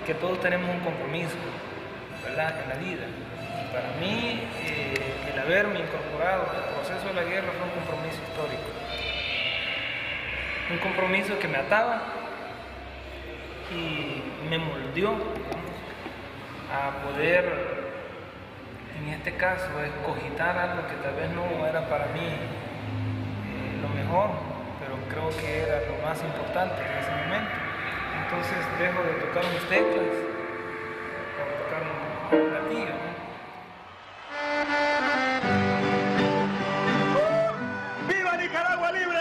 que todos tenemos un compromiso, ¿verdad?, en la vida. Y para mí, el haberme incorporado al proceso de la guerra fue un compromiso histórico. Un compromiso que me ataba y me moldeó a poder, en este caso, escogitar algo que tal vez no era para mí lo mejor, pero creo que era lo más importante en ese momento. Entonces dejo de tocar mis teclas para tocar un platillo, ¿no? ¡Viva Nicaragua libre!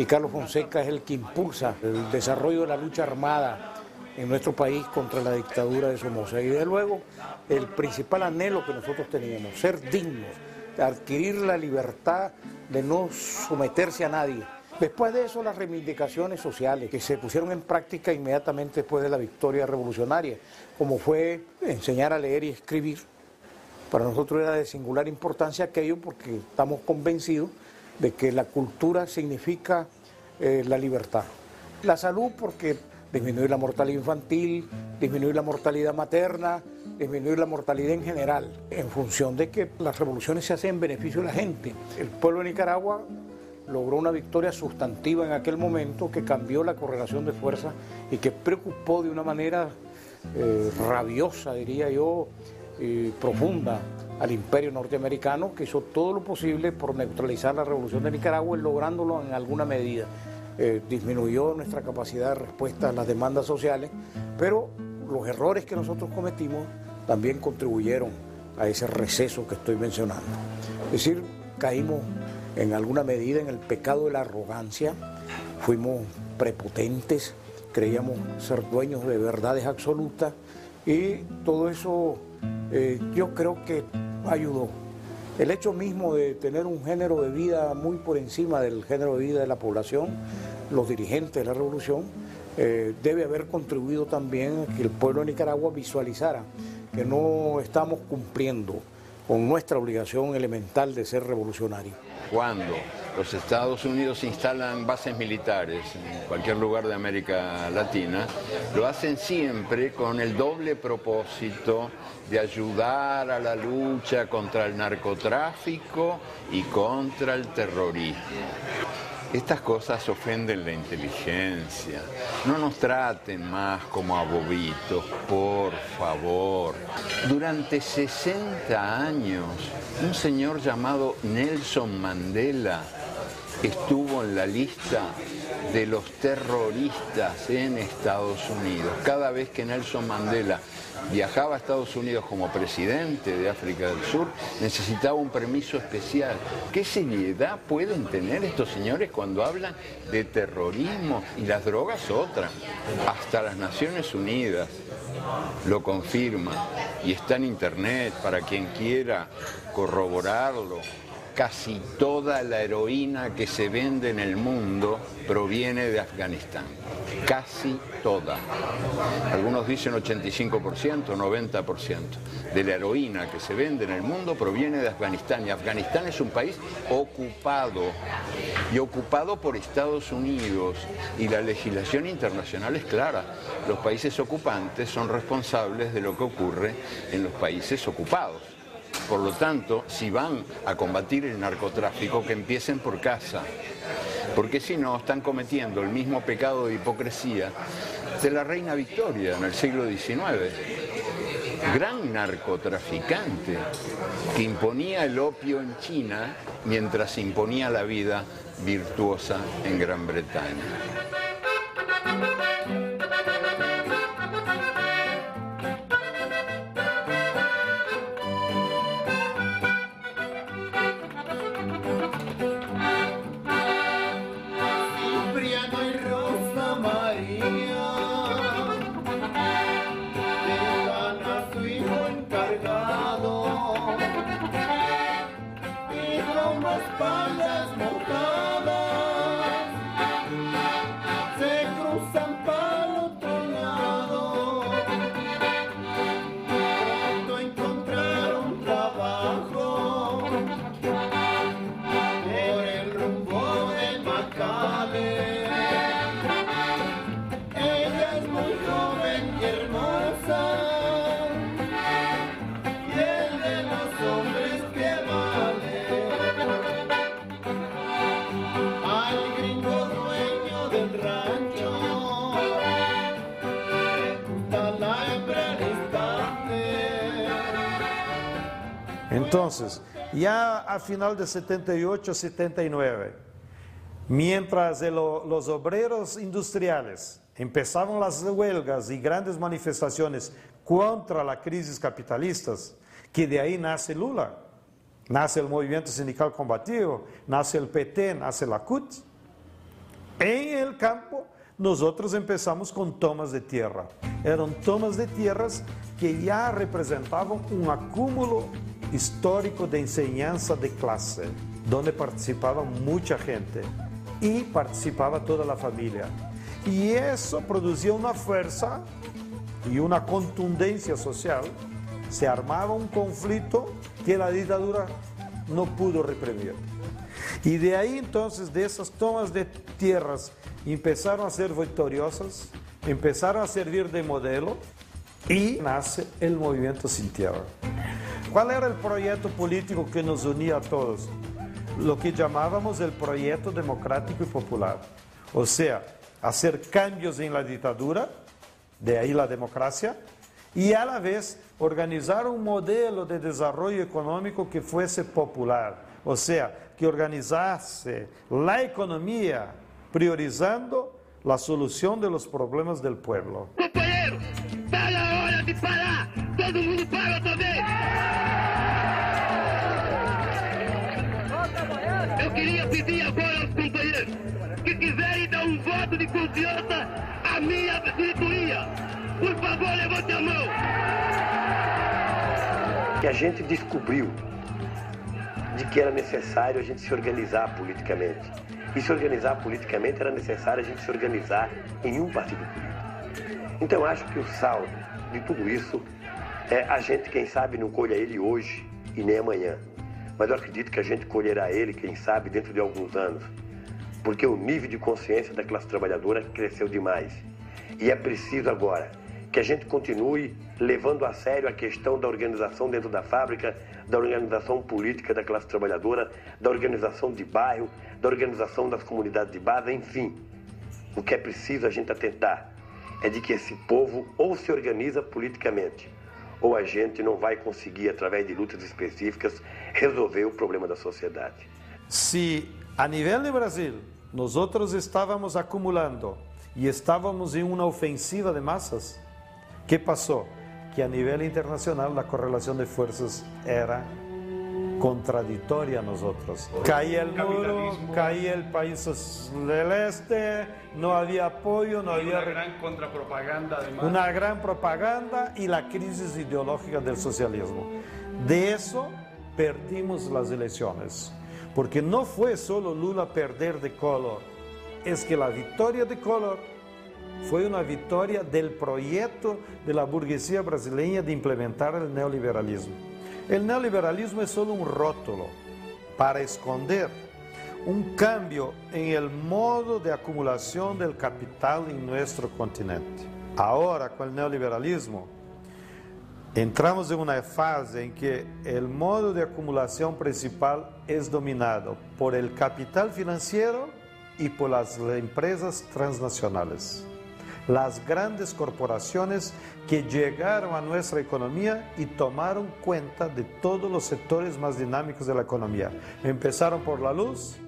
y Carlos Fonseca es el que impulsa el desarrollo de la lucha armada en nuestro país contra la dictadura de Somoza. Y desde luego el principal anhelo que nosotros teníamos, ser dignos, adquirir la libertad de no someterse a nadie. Después de eso, las reivindicaciones sociales que se pusieron en práctica inmediatamente después de la victoria revolucionaria, como fue enseñar a leer y escribir. Para nosotros era de singular importancia aquello porque estamos convencidos de que la cultura significa la libertad. La salud porque disminuir la mortalidad infantil, disminuir la mortalidad materna, disminuir la mortalidad en general, en función de que las revoluciones se hacen en beneficio de la gente. El pueblo de Nicaragua logró una victoria sustantiva en aquel momento que cambió la correlación de fuerzas y que preocupó de una manera rabiosa, diría yo, profunda al imperio norteamericano, que hizo todo lo posible por neutralizar la revolución de Nicaragua y lográndolo en alguna medida. Disminuyó nuestra capacidad de respuesta a las demandas sociales, pero los errores que nosotros cometimos también contribuyeron a ese receso que estoy mencionando. Es decir, caímos en alguna medida en el pecado de la arrogancia, fuimos prepotentes, creíamos ser dueños de verdades absolutas y todo eso yo creo que ayudó. El hecho mismo de tener un género de vida muy por encima del género de vida de la población, los dirigentes de la revolución, debe haber contribuido también a que el pueblo de Nicaragua visualizara que no estamos cumpliendo con nuestra obligación elemental de ser revolucionarios. Cuando los Estados Unidos instalan bases militares en cualquier lugar de América Latina, lo hacen siempre con el doble propósito de ayudar a la lucha contra el narcotráfico y contra el terrorismo. Estas cosas ofenden la inteligencia. No nos traten más como a bobitos, por favor. Durante 60 años, un señor llamado Nelson Mandela estuvo en la lista de los terroristas en Estados Unidos. Cada vez que Nelson Mandela viajaba a Estados Unidos como presidente de África del Sur, necesitaba un permiso especial. ¿Qué seriedad pueden tener estos señores cuando hablan de terrorismo? Y las drogas otra. Hasta las Naciones Unidas lo confirman y está en internet para quien quiera corroborarlo. Casi toda la heroína que se vende en el mundo proviene de Afganistán. Casi toda. Algunos dicen 85%, 90%. De la heroína que se vende en el mundo proviene de Afganistán. Y Afganistán es un país ocupado. Y ocupado por Estados Unidos. Y la legislación internacional es clara. Los países ocupantes son responsables de lo que ocurre en los países ocupados. Por lo tanto, si van a combatir el narcotráfico, que empiecen por casa, porque si no, están cometiendo el mismo pecado de hipocresía de la reina Victoria en el siglo XIX, gran narcotraficante que imponía el opio en China mientras imponía la vida virtuosa en Gran Bretaña. Entonces, ya a final de 78, 79, mientras los obreros industriales empezaron las huelgas y grandes manifestaciones contra las crisis capitalistas, que de ahí nace Lula, nace el Movimiento Sindical Combativo, nace el PT, nace la CUT, En el campo, nosotros empezamos con tomas de tierra. Eran tomas de tierras que ya representaban un acúmulo histórico de enseñanza de clase, donde participaba mucha gente y participaba toda la familia. Y eso producía una fuerza y una contundencia social. Se armaba un conflicto que la dictadura no pudo reprimir. Y de ahí entonces, de esas tomas de tierras, empezaron a ser victoriosas, empezaron a servir de modelo y nace el movimiento Sin Tierra. ¿Cuál era el proyecto político que nos unía a todos? Lo que llamábamos el proyecto democrático y popular. O sea, hacer cambios en la dictadura, de ahí la democracia, y a la vez organizar un modelo de desarrollo económico que fuese popular. O sea, que organizase la economía priorizando la solución de los problemas del pueblo. Companheiro, tá na hora de parar! Todo mundo para também! Eu queria pedir agora aos companheiros que quiserem dar um voto de confiança à minha diretoria. Por favor, levante a mão! Que a gente descobriu de que era necessário a gente se organizar politicamente. E se organizar politicamente era necessário a gente se organizar em um partido político. Então acho que o saldo de tudo isso é a gente, quem sabe, não colha ele hoje e nem amanhã. Mas eu acredito que a gente colherá ele, quem sabe, dentro de alguns anos. Porque o nível de consciência da classe trabalhadora cresceu demais. E é preciso agora que a gente continue levando a sério a questão da organização dentro da fábrica, da organização política da classe trabalhadora, da organização de bairro, da organização das comunidades de base, enfim. O que é preciso a gente atentar é de que esse povo ou se organiza politicamente, ou a gente não vai conseguir, através de lutas específicas, resolver o problema da sociedade. Se a nível de Brasil nós estávamos acumulando e estávamos em uma ofensiva de massas, ¿qué pasó? Que a nivel internacional la correlación de fuerzas era contradictoria a nosotros. Caía el muro, caía el país del este, no había apoyo, no había... Una gran contrapropaganda además. Una gran propaganda y la crisis ideológica del socialismo. De eso perdimos las elecciones, porque no fue solo Lula perder de Collor, es que la victoria de Collor fue una victoria del proyecto de la burguesía brasileña de implementar el neoliberalismo. El neoliberalismo es solo un rótulo para esconder un cambio en el modo de acumulación del capital en nuestro continente. Ahora, con el neoliberalismo, entramos en una fase en que el modo de acumulación principal es dominado por el capital financiero y por las empresas transnacionales. Las grandes corporaciones que llegaron a nuestra economía y tomaron cuenta de todos los sectores más dinámicos de la economía. Empezaron por la luz,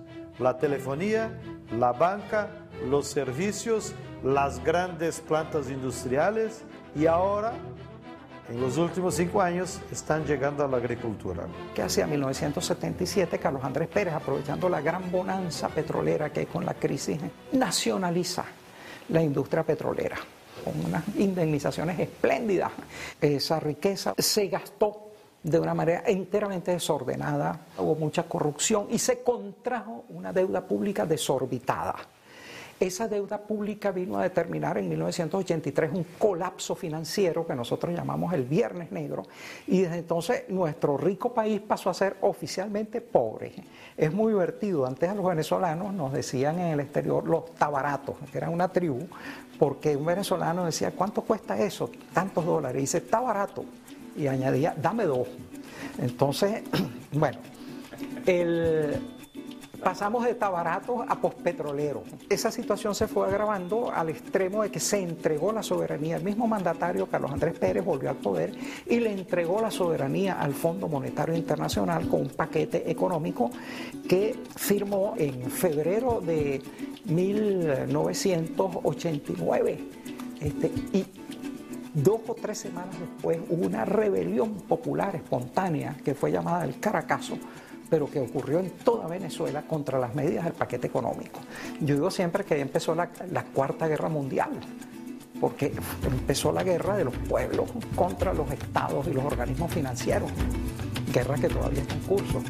la telefonía, la banca, los servicios, las grandes plantas industriales y ahora, en los últimos 5 años, están llegando a la agricultura. Que hacia 1977 Carlos Andrés Pérez, aprovechando la gran bonanza petrolera que hay con la crisis, nacionaliza la industria petrolera, con unas indemnizaciones espléndidas. Esa riqueza se gastó de una manera enteramente desordenada, hubo mucha corrupción y se contrajo una deuda pública desorbitada. Esa deuda pública vino a determinar en 1983 un colapso financiero que nosotros llamamos el Viernes Negro, y desde entonces nuestro rico país pasó a ser oficialmente pobre. Es muy divertido, antes a los venezolanos nos decían en el exterior los tabaratos, que eran una tribu, porque un venezolano decía, ¿cuánto cuesta eso? Tantos dólares, y dice, está barato, y añadía, dame 2. Entonces, bueno, pasamos de tabaratos a pospetroleros. Esa situación se fue agravando al extremo de que se entregó la soberanía. El mismo mandatario, Carlos Andrés Pérez, volvió al poder y le entregó la soberanía al Fondo Monetario Internacional con un paquete económico que firmó en febrero de 1989. Y 2 o 3 semanas después hubo una rebelión popular espontánea que fue llamada el Caracazo, pero que ocurrió en toda Venezuela contra las medidas del paquete económico. Yo digo siempre que ahí empezó la Cuarta Guerra Mundial, porque empezó la guerra de los pueblos contra los estados y los organismos financieros, guerra que todavía está en curso.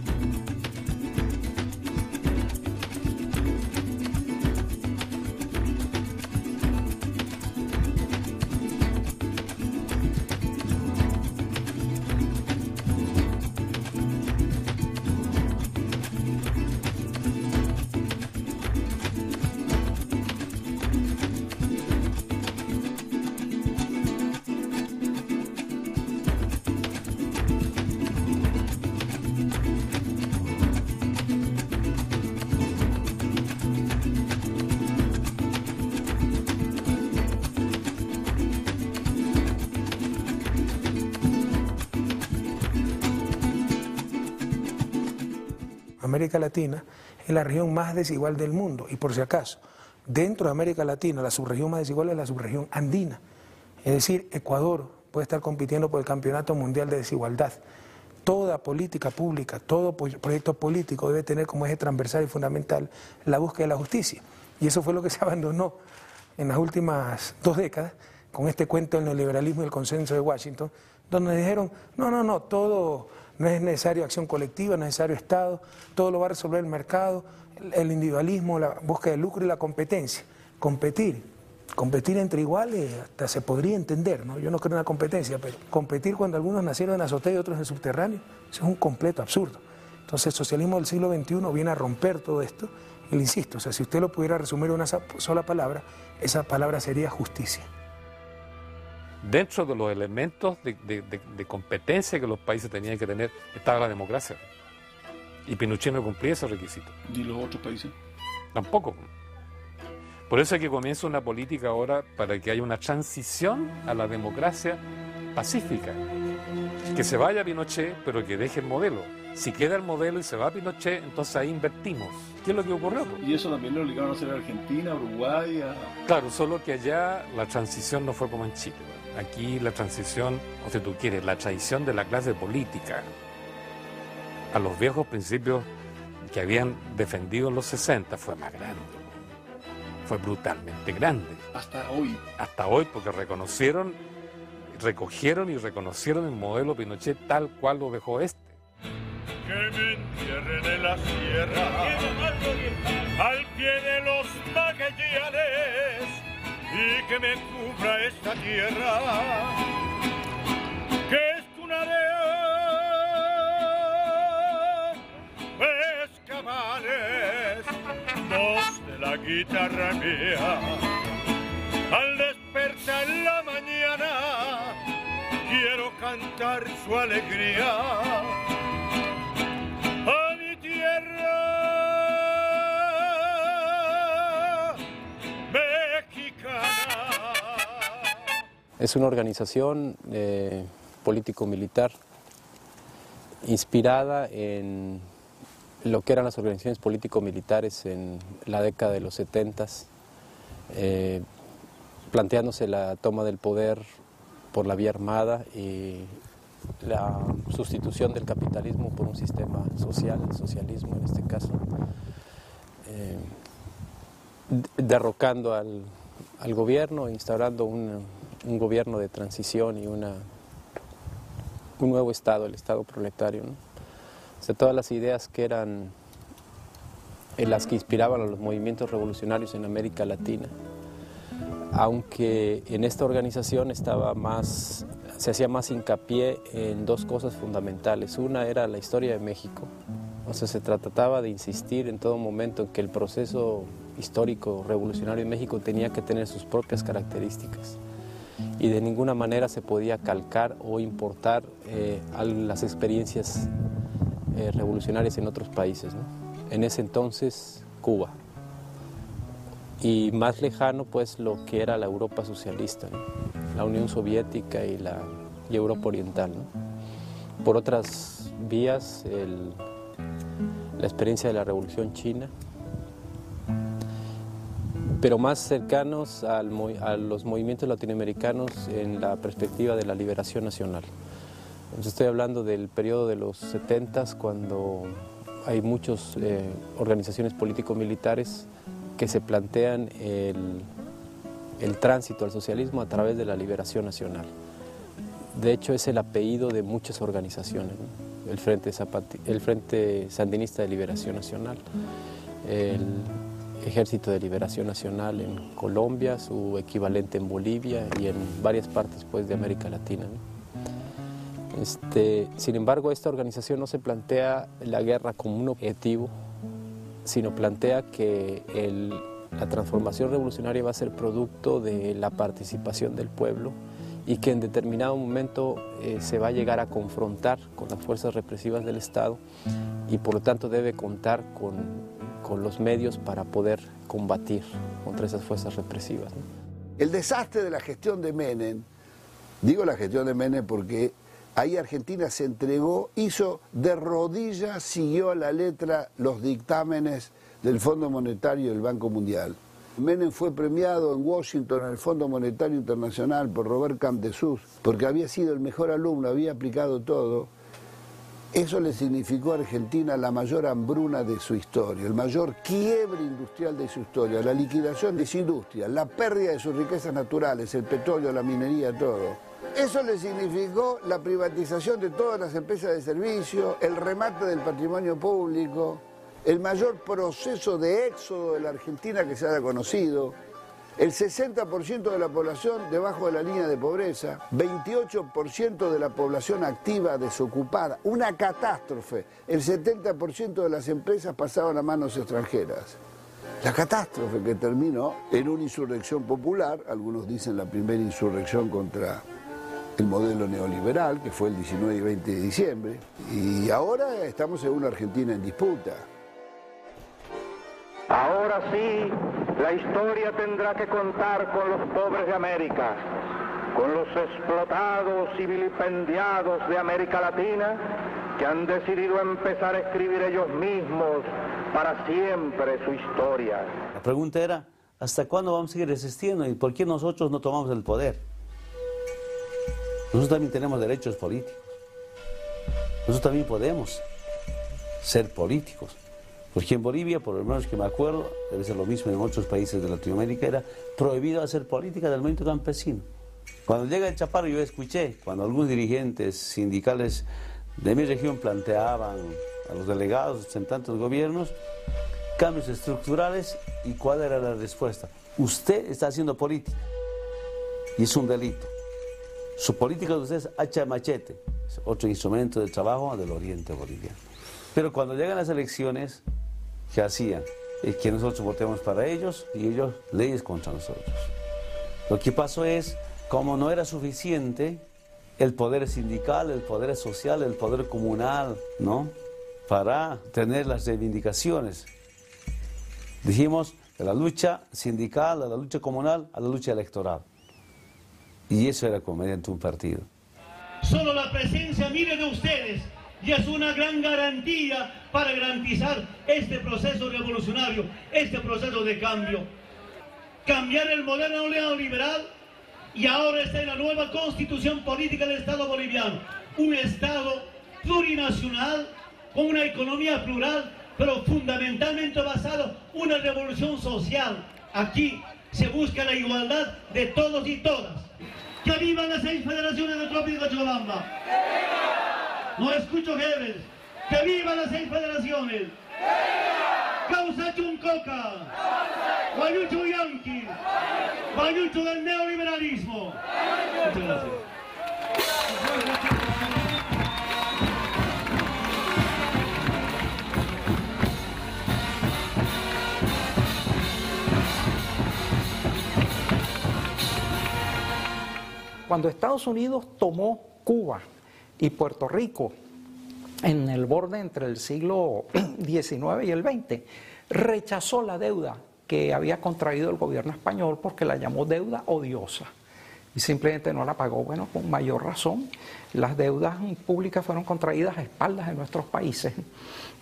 América Latina es la región más desigual del mundo, y por si acaso, dentro de América Latina la subregión más desigual es la subregión andina, es decir, Ecuador puede estar compitiendo por el Campeonato Mundial de Desigualdad. Toda política pública, todo proyecto político debe tener como eje transversal y fundamental la búsqueda de la justicia, y eso fue lo que se abandonó en las últimas 2 décadas con este cuento del neoliberalismo y el consenso de Washington, donde dijeron, no, todo... No es necesario acción colectiva, no es necesario Estado, todo lo va a resolver el mercado, el individualismo, la búsqueda de lucro y la competencia. Competir entre iguales hasta se podría entender, ¿no? Yo no creo en la competencia, pero competir cuando algunos nacieron en azotea y otros en el subterráneo, eso es un completo absurdo. Entonces el socialismo del siglo XXI viene a romper todo esto, y le insisto, o sea, si usted lo pudiera resumir en una sola palabra, esa palabra sería justicia. Dentro de los elementos de competencia que los países tenían que tener estaba la democracia. Y Pinochet no cumplía ese requisito. ¿Y los otros países? Tampoco. Por eso es que comienza una política ahora para que haya una transición a la democracia pacífica. Que se vaya Pinochet, pero que deje el modelo. Si queda el modelo y se va Pinochet, entonces ahí invertimos. ¿Qué es lo que ocurrió? ¿Y eso también lo obligaron a hacer a Argentina, Uruguay? Claro, solo que allá la transición no fue como en Chile. Aquí la transición, o si tú quieres, la traición de la clase política a los viejos principios que habían defendido en los 60 fue más grande. Fue brutalmente grande. Hasta hoy. Hasta hoy, porque recogieron y reconocieron el modelo Pinochet tal cual lo dejó este. Que me entierren en la sierra, al pie de los Magallanes, y que me cubra esta tierra, que es cuna de escabales, voz de la guitarra mía, al despertar en la mañana, quiero cantar su alegría. A mi tierra mexicana. Es una organización político-militar inspirada en lo que eran las organizaciones político-militares en la década de los 70s, planteándose la toma del poder por la vía armada y la sustitución del capitalismo por un sistema social, el socialismo en este caso, derrocando al gobierno, instaurando un gobierno de transición y un nuevo Estado, el Estado proletario, ¿no? O sea, todas las ideas que eran las que inspiraban a los movimientos revolucionarios en América Latina, aunque en esta organización se hacía más hincapié en 2 cosas fundamentales. Una era la historia de México, o sea, se trataba de insistir en todo momento en que el proceso histórico revolucionario en México tenía que tener sus propias características y de ninguna manera se podía calcar o importar las experiencias revolucionarias en otros países, ¿no? En ese entonces, Cuba. Y más lejano, pues, lo que era la Europa socialista, ¿no? La Unión Soviética y Europa Oriental, ¿no? Por otras vías, la experiencia de la Revolución China, pero más cercanos a los movimientos latinoamericanos en la perspectiva de la liberación nacional. Entonces estoy hablando del periodo de los 70s, cuando hay muchas organizaciones político-militares que se plantean el tránsito al socialismo a través de la liberación nacional. De hecho, es el apellido de muchas organizaciones, ¿no? El Frente Sandinista de Liberación Nacional, el Ejército de Liberación Nacional en Colombia, su equivalente en Bolivia y en varias partes pues, de América Latina, ¿no? Sin embargo, esta organización no se plantea la guerra como un objetivo, sino plantea que la transformación revolucionaria va a ser producto de la participación del pueblo y que en determinado momento se va a llegar a confrontar con las fuerzas represivas del Estado y por lo tanto debe contar con los medios para poder combatir contra esas fuerzas represivas, ¿no? El desastre de la gestión de Menem, digo la gestión de Menem porque ahí Argentina se entregó, hizo de rodillas, siguió a la letra los dictámenes del Fondo Monetario y del Banco Mundial. Menem fue premiado en Washington en el Fondo Monetario Internacional por Robert Campdesús, porque había sido el mejor alumno, había aplicado todo. Eso le significó a Argentina la mayor hambruna de su historia, el mayor quiebre industrial de su historia, la liquidación de su industria, la pérdida de sus riquezas naturales, el petróleo, la minería, todo. Eso le significó la privatización de todas las empresas de servicio, el remate del patrimonio público, el mayor proceso de éxodo de la Argentina que se haya conocido, el 60% de la población debajo de la línea de pobreza, 28% de la población activa desocupada, una catástrofe, el 70% de las empresas pasaban a manos extranjeras. La catástrofe que terminó en una insurrección popular, algunos dicen la primera insurrección contra el modelo neoliberal, que fue el 19 y 20 de diciembre, y ahora estamos en una Argentina en disputa. Ahora sí, la historia tendrá que contar con los pobres de América, con los explotados y vilipendiados de América Latina, que han decidido empezar a escribir ellos mismos para siempre su historia. La pregunta era, ¿hasta cuándo vamos a seguir resistiendo y por qué nosotros no tomamos el poder? Nosotros también tenemos derechos políticos. Nosotros también podemos ser políticos. Porque en Bolivia, por lo menos que me acuerdo, debe ser lo mismo en otros países de Latinoamérica, era prohibido hacer política del movimiento campesino. Cuando llega el Chaparro, yo escuché, cuando algunos dirigentes sindicales de mi región planteaban a los delegados, representantes de los gobiernos, cambios estructurales, ¿y cuál era la respuesta? Usted está haciendo política, y es un delito. Su política de usted es hacha machete, es otro instrumento de trabajo del oriente boliviano. Pero cuando llegan las elecciones, ¿qué hacían? Que nosotros votemos para ellos y ellos leyes contra nosotros. Lo que pasó es, como no era suficiente el poder sindical, el poder social, el poder comunal, ¿no?, para tener las reivindicaciones, dijimos de la lucha sindical, a la lucha comunal, a la lucha electoral. Y eso era como mediante un partido. Solo la presencia, miren de ustedes, y es una gran garantía para garantizar este proceso revolucionario, este proceso de cambio. Cambiar el modelo neoliberal y ahora está en la nueva constitución política del Estado boliviano. Un Estado plurinacional, con una economía plural, pero fundamentalmente basado en una revolución social. Aquí se busca la igualdad de todos y todas. ¡Que vivan las 6 federaciones de Trópico y Cochabamba! No escucho Goebbels. ¡Que vivan las 6 federaciones! ¡Causa Chuncoca! ¡Guayucho Yanqui! ¡Guayucho del neoliberalismo! Muchas gracias. Cuando Estados Unidos tomó Cuba y Puerto Rico en el borde entre el siglo XIX y el XX, rechazó la deuda que había contraído el gobierno español porque la llamó deuda odiosa y simplemente no la pagó. Bueno, con mayor razón, las deudas públicas fueron contraídas a espaldas de nuestros países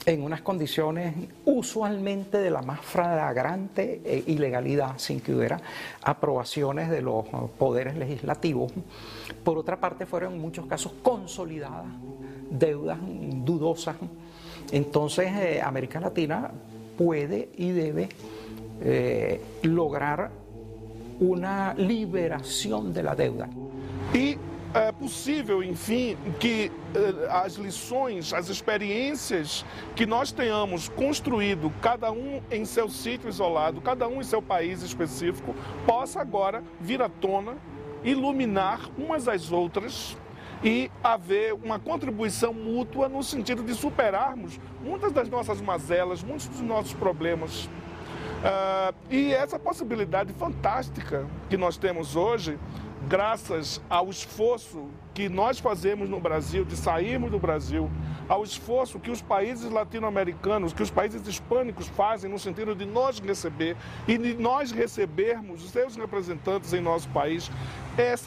en unas condiciones usualmente de la más flagrante ilegalidad, sin que hubiera aprobaciones de los poderes legislativos. Por otra parte, fueron en muchos casos consolidadas deudas dudosas Entonces, América Latina puede y debe lograr uma liberação da deuda. E é possível, enfim, que as lições, as experiências que nós tenhamos construído, cada um em seu sítio isolado, cada um em seu país específico, possa agora vir à tona, iluminar umas às outras e haver uma contribuição mútua no sentido de superarmos muitas das nossas mazelas, muitos dos nossos problemas. E essa possibilidade fantástica que nós temos hoje, graças ao esforço que nós fazemos no Brasil, de sairmos do Brasil, ao esforço que os países latino-americanos, que os países hispânicos fazem no sentido de nos receber e de nós recebermos os seus representantes em nosso país,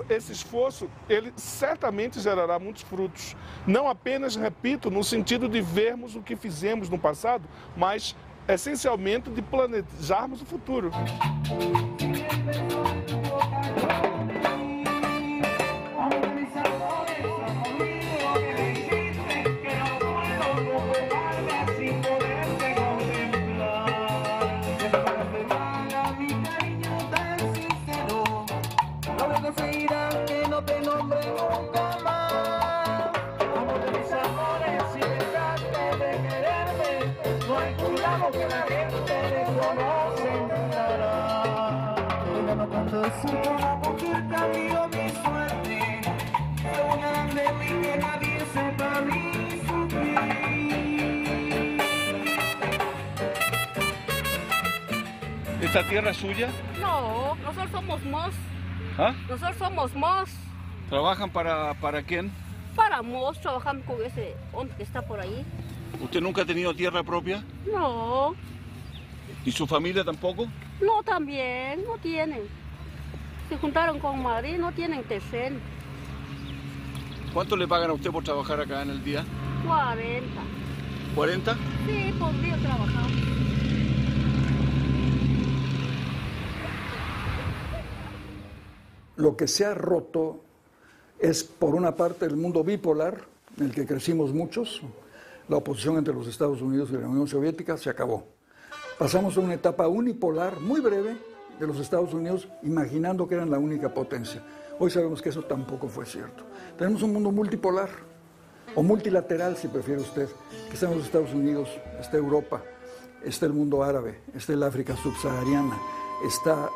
esse esforço, ele certamente gerará muitos frutos. Não apenas, repito, no sentido de vermos o que fizemos no passado, mas essencialmente de planejarmos o futuro. Que la gente reconoce entrará. Cuando siento la boquita cambió mi suerte, so grande mi que nadie sepa ni sufrir. ¿Esta tierra es suya? No, nosotros somos MOS. ¿Ah? Nosotros somos MOS. ¿Trabajan para quién? Para MOS, trabajamos con ese hombre que está por ahí. ¿Usted nunca ha tenido tierra propia? No. ¿Y su familia tampoco? No, también, no tienen. Se juntaron con Madrid, no tienen terreno. ¿Cuánto le pagan a usted por trabajar acá en el día? 40. ¿40? Sí, por día trabajamos. Lo que se ha roto es, por una parte, el mundo bipolar, en el que crecimos muchos. La oposición entre los Estados Unidos y la Unión Soviética se acabó. Pasamos a una etapa unipolar muy breve de los Estados Unidos, imaginando que eran la única potencia. Hoy sabemos que eso tampoco fue cierto. Tenemos un mundo multipolar, o multilateral si prefiere usted, que está en los Estados Unidos, está Europa, está el mundo árabe, está el África subsahariana, está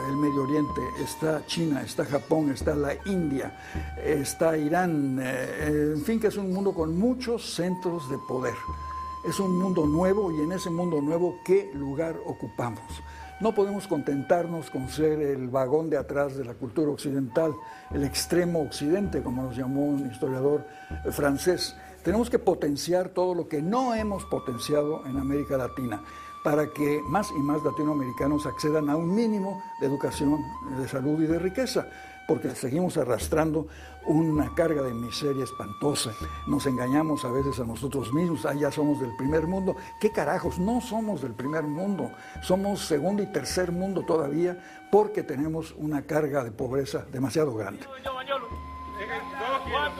el Medio Oriente, está China, está Japón, está la India, está Irán, en fin, que es un mundo con muchos centros de poder. Es un mundo nuevo y en ese mundo nuevo, ¿qué lugar ocupamos? No podemos contentarnos con ser el vagón de atrás de la cultura occidental, el extremo occidente, como nos llamó un historiador francés. Tenemos que potenciar todo lo que no hemos potenciado en América Latina, para que más y más latinoamericanos accedan a un mínimo de educación, de salud y de riqueza, porque seguimos arrastrando una carga de miseria espantosa. Nos engañamos a veces a nosotros mismos, ya somos del primer mundo. ¿Qué carajos? No somos del primer mundo, somos segundo y tercer mundo todavía, porque tenemos una carga de pobreza demasiado grande. ¿Cuánto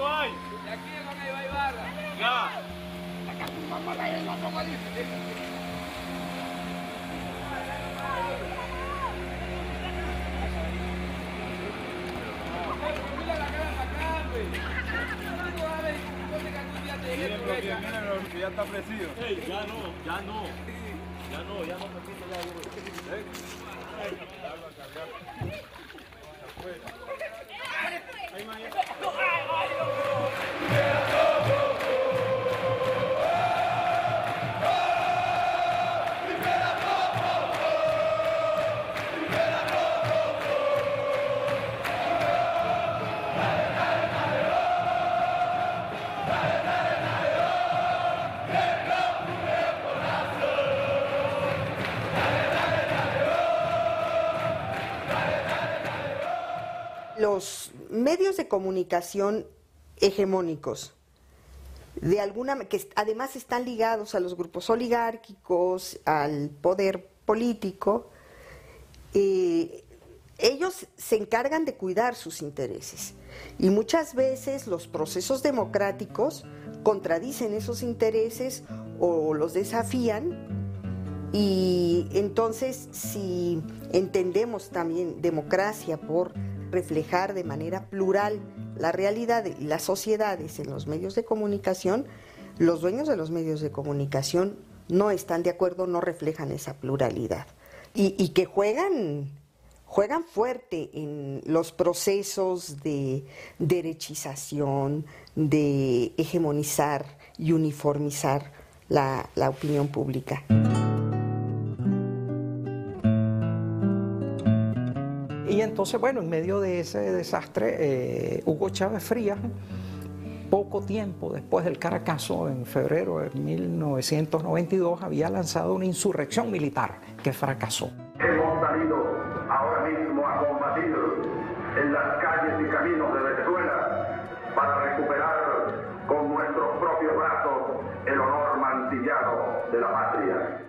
hay? De aquí a Ibarra. Ya. Mírenlo, que ya está ofrecido. Ey, ya no. Ya no permito Los medios de comunicación hegemónicos, que además están ligados a los grupos oligárquicos, al poder político, ellos se encargan de cuidar sus intereses y muchas veces los procesos democráticos contradicen esos intereses o los desafían, y entonces si entendemos también democracia por reflejar de manera plural la realidad y las sociedades en los medios de comunicación, los dueños de los medios de comunicación no están de acuerdo, no reflejan esa pluralidad y que juegan fuerte en los procesos de derechización, de hegemonizar y uniformizar la opinión pública. Y entonces, bueno, en medio de ese desastre, Hugo Chávez Frías, poco tiempo después del Caracazo, en febrero de 1992, había lanzado una insurrección militar que fracasó. Hemos salido ahora mismo a combatir en las calles y caminos de Venezuela para recuperar con nuestros propios brazos el honor mancillado de la patria.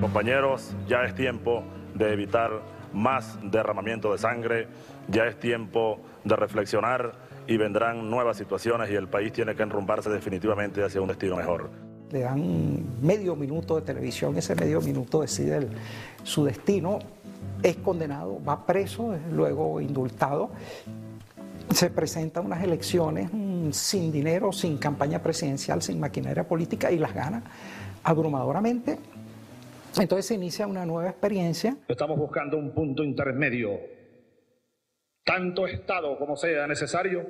Compañeros, ya es tiempo de evitar más derramamiento de sangre, ya es tiempo de reflexionar y vendrán nuevas situaciones y el país tiene que enrumbarse definitivamente hacia un destino mejor. Le dan medio minuto de televisión, ese medio minuto decide su destino, es condenado, va preso, es luego indultado, se presenta a unas elecciones sin dinero, sin campaña presidencial, sin maquinaria política y las gana abrumadoramente. Entonces se inicia una nueva experiencia. Estamos buscando un punto intermedio, tanto Estado como sea necesario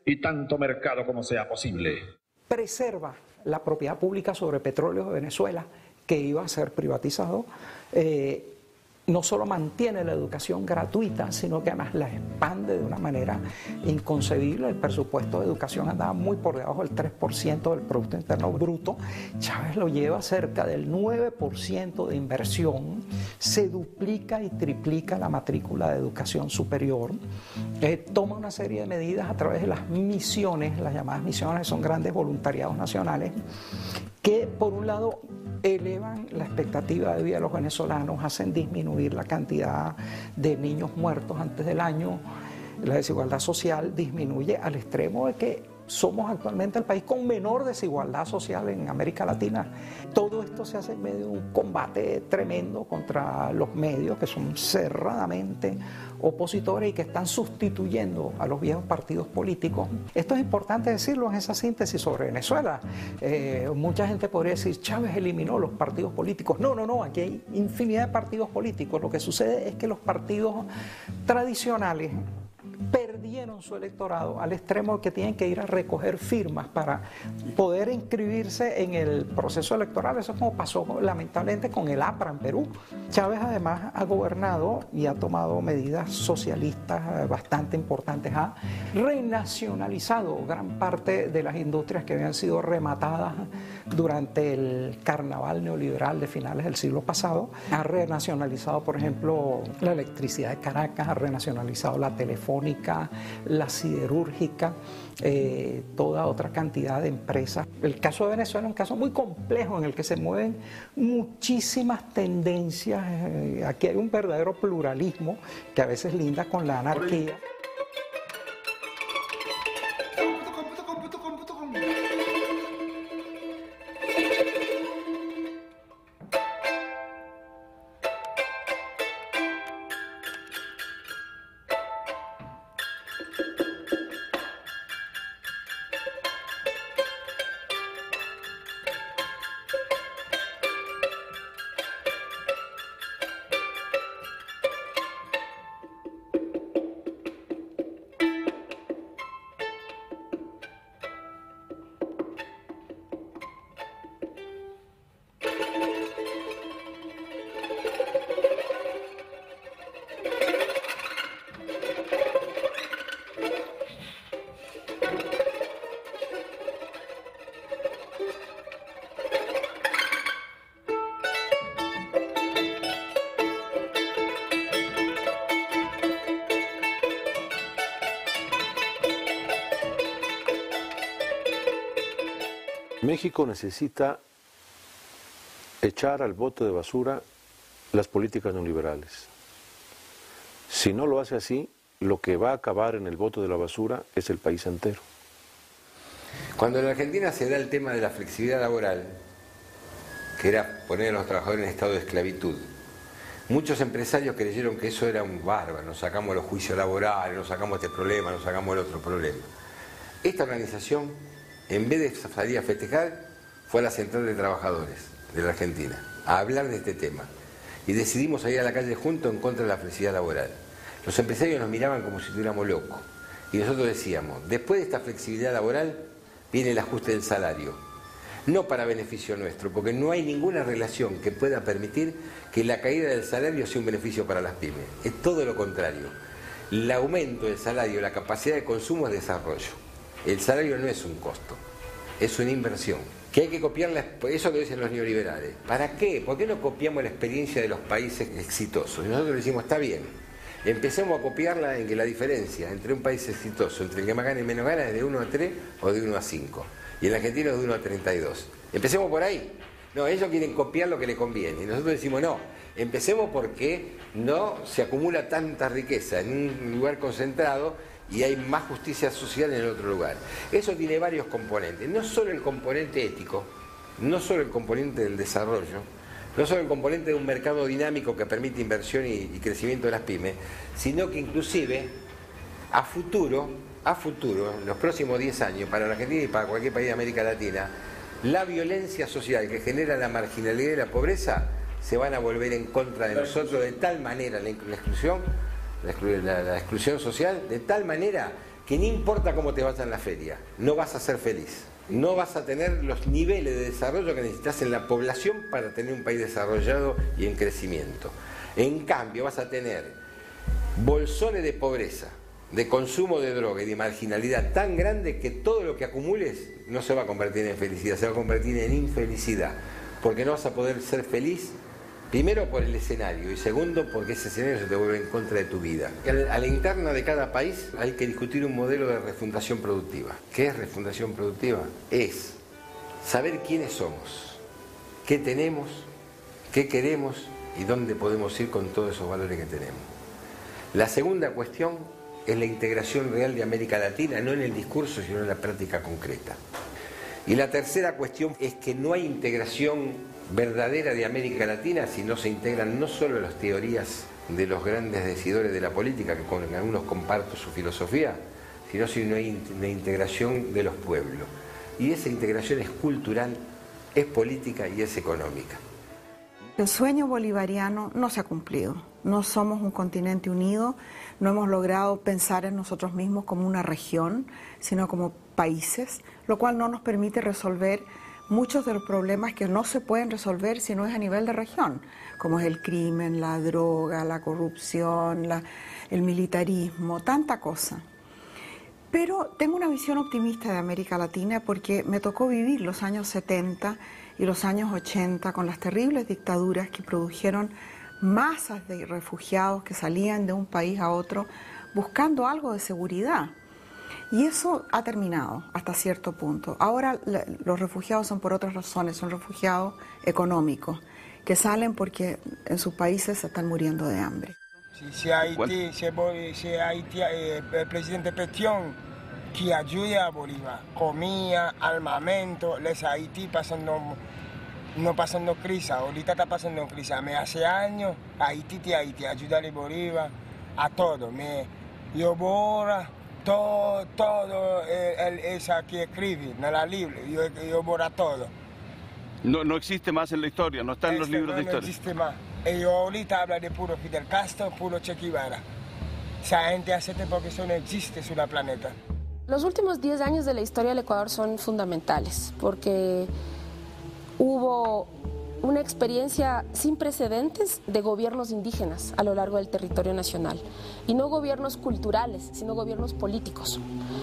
y tanto mercado como sea posible. Preserva la propiedad pública sobre petróleo de Venezuela, que iba a ser privatizado. No solo mantiene la educación gratuita, sino que además la expande de una manera inconcebible. El presupuesto de educación andaba muy por debajo del 3% del Producto Interno Bruto. Chávez lo lleva cerca del 9% de inversión, se duplica y triplica la matrícula de educación superior, toma una serie de medidas a través de las misiones, las llamadas misiones, son grandes voluntariados nacionales, que por un lado elevan la expectativa de vida de los venezolanos, hacen disminuir la cantidad de niños muertos antes del año, la desigualdad social disminuye al extremo de que somos actualmente el país con menor desigualdad social en América Latina. Todo esto se hace en medio de un combate tremendo contra los medios que son cerradamente opositores y que están sustituyendo a los viejos partidos políticos. Esto es importante decirlo en esa síntesis sobre Venezuela. Mucha gente podría decir, Chávez eliminó los partidos políticos. No, aquí hay infinidad de partidos políticos. Lo que sucede es que los partidos tradicionales perdieron su electorado al extremo de que tienen que ir a recoger firmas para poder inscribirse en el proceso electoral. Eso es como pasó lamentablemente con el APRA en Perú. Chávez además ha gobernado y ha tomado medidas socialistas bastante importantes. Ha renacionalizado gran parte de las industrias que habían sido rematadas durante el carnaval neoliberal de finales del siglo pasado. Ha renacionalizado, por ejemplo, la electricidad de Caracas, ha renacionalizado la telefónica, la siderúrgica, toda otra cantidad de empresas. El caso de Venezuela es un caso muy complejo en el que se mueven muchísimas tendencias. Aquí hay un verdadero pluralismo que a veces linda con la anarquía. México necesita echar al bote de basura las políticas neoliberales. Si no lo hace así, lo que va a acabar en el bote de la basura es el país entero. Cuando en Argentina se da el tema de la flexibilidad laboral, que era poner a los trabajadores en estado de esclavitud, muchos empresarios creyeron que eso era un bárbaro, nos sacamos los juicios laborales, nos sacamos este problema, nos sacamos el otro problema. Esta organización, en vez de salir a festejar, fue a la Central de Trabajadores de la Argentina a hablar de este tema. Y decidimos salir a la calle juntos en contra de la flexibilidad laboral. Los empresarios nos miraban como si estuviéramos locos. Y nosotros decíamos, después de esta flexibilidad laboral, viene el ajuste del salario. No para beneficio nuestro, porque no hay ninguna relación que pueda permitir que la caída del salario sea un beneficio para las pymes. Es todo lo contrario. El aumento del salario, la capacidad de consumo es desarrollo. El salario no es un costo, es una inversión. Que hay que copiar eso que dicen los neoliberales. ¿Para qué? ¿Por qué no copiamos la experiencia de los países exitosos? Y nosotros decimos, está bien, empecemos a copiarla en que la diferencia entre un país exitoso, entre el que más gana y menos gana, es de 1 a 3 o de 1 a 5. Y el argentino es de 1 a 32. Empecemos por ahí. No, ellos quieren copiar lo que les conviene. Y nosotros decimos, no, empecemos porque no se acumula tanta riqueza en un lugar concentrado y hay más justicia social en el otro lugar. Eso tiene varios componentes, no solo el componente ético, no solo el componente del desarrollo, no solo el componente de un mercado dinámico que permite inversión y crecimiento de las pymes, sino que inclusive a futuro, en los próximos 10 años, para la Argentina y para cualquier país de América Latina, la violencia social que genera la marginalidad y la pobreza se van a volver en contra de nosotros de tal manera la exclusión social, de tal manera que no importa cómo te vaya en la feria, no vas a ser feliz. No vas a tener los niveles de desarrollo que necesitas en la población para tener un país desarrollado y en crecimiento. En cambio, vas a tener bolsones de pobreza, de consumo de droga y de marginalidad tan grande que todo lo que acumules no se va a convertir en felicidad, se va a convertir en infelicidad, porque no vas a poder ser feliz. Primero por el escenario y segundo porque ese escenario se te vuelve en contra de tu vida. A la interna de cada país hay que discutir un modelo de refundación productiva. ¿Qué es refundación productiva? Es saber quiénes somos, qué tenemos, qué queremos y dónde podemos ir con todos esos valores que tenemos. La segunda cuestión es la integración real de América Latina, no en el discurso sino en la práctica concreta. Y la tercera cuestión es que no hay integración verdadera de América Latina si no se integran no solo las teorías de los grandes decidores de la política, que con algunos comparto su filosofía, sino si no hay una integración de los pueblos. Y esa integración es cultural, es política y es económica. El sueño bolivariano no se ha cumplido. No somos un continente unido, no hemos logrado pensar en nosotros mismos como una región, sino como países, lo cual no nos permite resolver muchos de los problemas que no se pueden resolver si no es a nivel de región, como es el crimen, la droga, la corrupción, el militarismo, tanta cosa. Pero tengo una visión optimista de América Latina porque me tocó vivir los años 70 y los años 80 con las terribles dictaduras que produjeron masas de refugiados que salían de un país a otro buscando algo de seguridad. Y eso ha terminado hasta cierto punto. Ahora los refugiados son por otras razones, son refugiados económicos, que salen porque en sus países se están muriendo de hambre. Si Haití, el presidente Petión, que ayuda a Bolívar, comida, armamento, les Haití no pasando crisis, ahorita está pasando crisis. Hace años Haití ayuda a Bolívar a todo. Yo borra todo esa que escribe en la Biblia, yo borra todo. No existe más en la historia, no está en los libros de historia. No existe más. Ellos ahorita hablan de puro Fidel Castro, puro Che Guevara. Esa gente hace tiempo que eso no existe sobre el planeta. Los últimos 10 años de la historia del Ecuador son fundamentales porque hubo una experiencia sin precedentes de gobiernos indígenas a lo largo del territorio nacional. Y no gobiernos culturales, sino gobiernos políticos.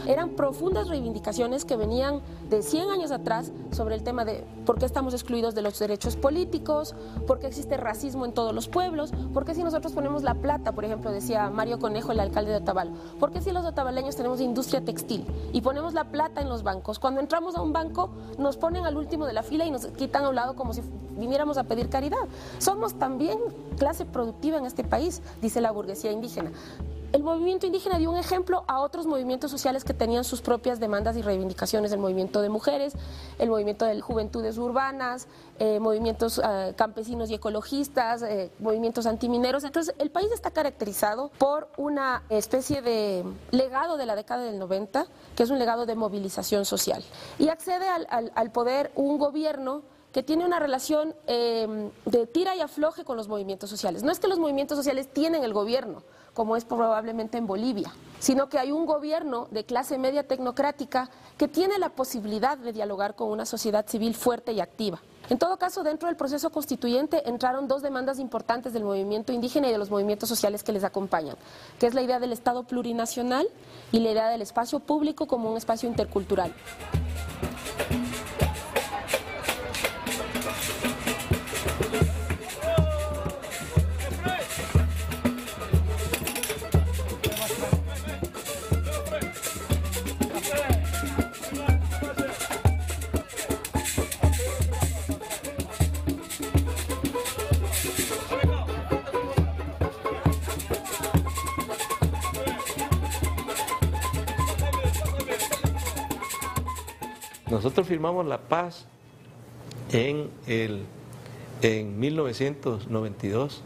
Eran profundas reivindicaciones que venían de 100 años atrás sobre el tema de por qué estamos excluidos de los derechos políticos, por qué existe racismo en todos los pueblos, por qué si nosotros ponemos la plata, por ejemplo, decía Mario Conejo, el alcalde de Otavalo, por qué si los otavaleños tenemos industria textil y ponemos la plata en los bancos, cuando entramos a un banco nos ponen al último de la fila y nos quitan a un lado como si viniéramos a pedir caridad. Somos también clase productiva en este país, dice la burguesía indígena. El movimiento indígena dio un ejemplo a otros movimientos sociales que tenían sus propias demandas y reivindicaciones, el movimiento de mujeres, el movimiento de juventudes urbanas, movimientos campesinos y ecologistas, movimientos antimineros. Entonces, el país está caracterizado por una especie de legado de la década del 90, que es un legado de movilización social. Y accede al poder un gobierno que tiene una relación de tira y afloje con los movimientos sociales. No es que los movimientos sociales tienen el gobierno, como es probablemente en Bolivia, sino que hay un gobierno de clase media tecnocrática que tiene la posibilidad de dialogar con una sociedad civil fuerte y activa. En todo caso, dentro del proceso constituyente entraron dos demandas importantes del movimiento indígena y de los movimientos sociales que les acompañan, que es la idea del Estado plurinacional y la idea del espacio público como un espacio intercultural. Nosotros firmamos la paz en 1992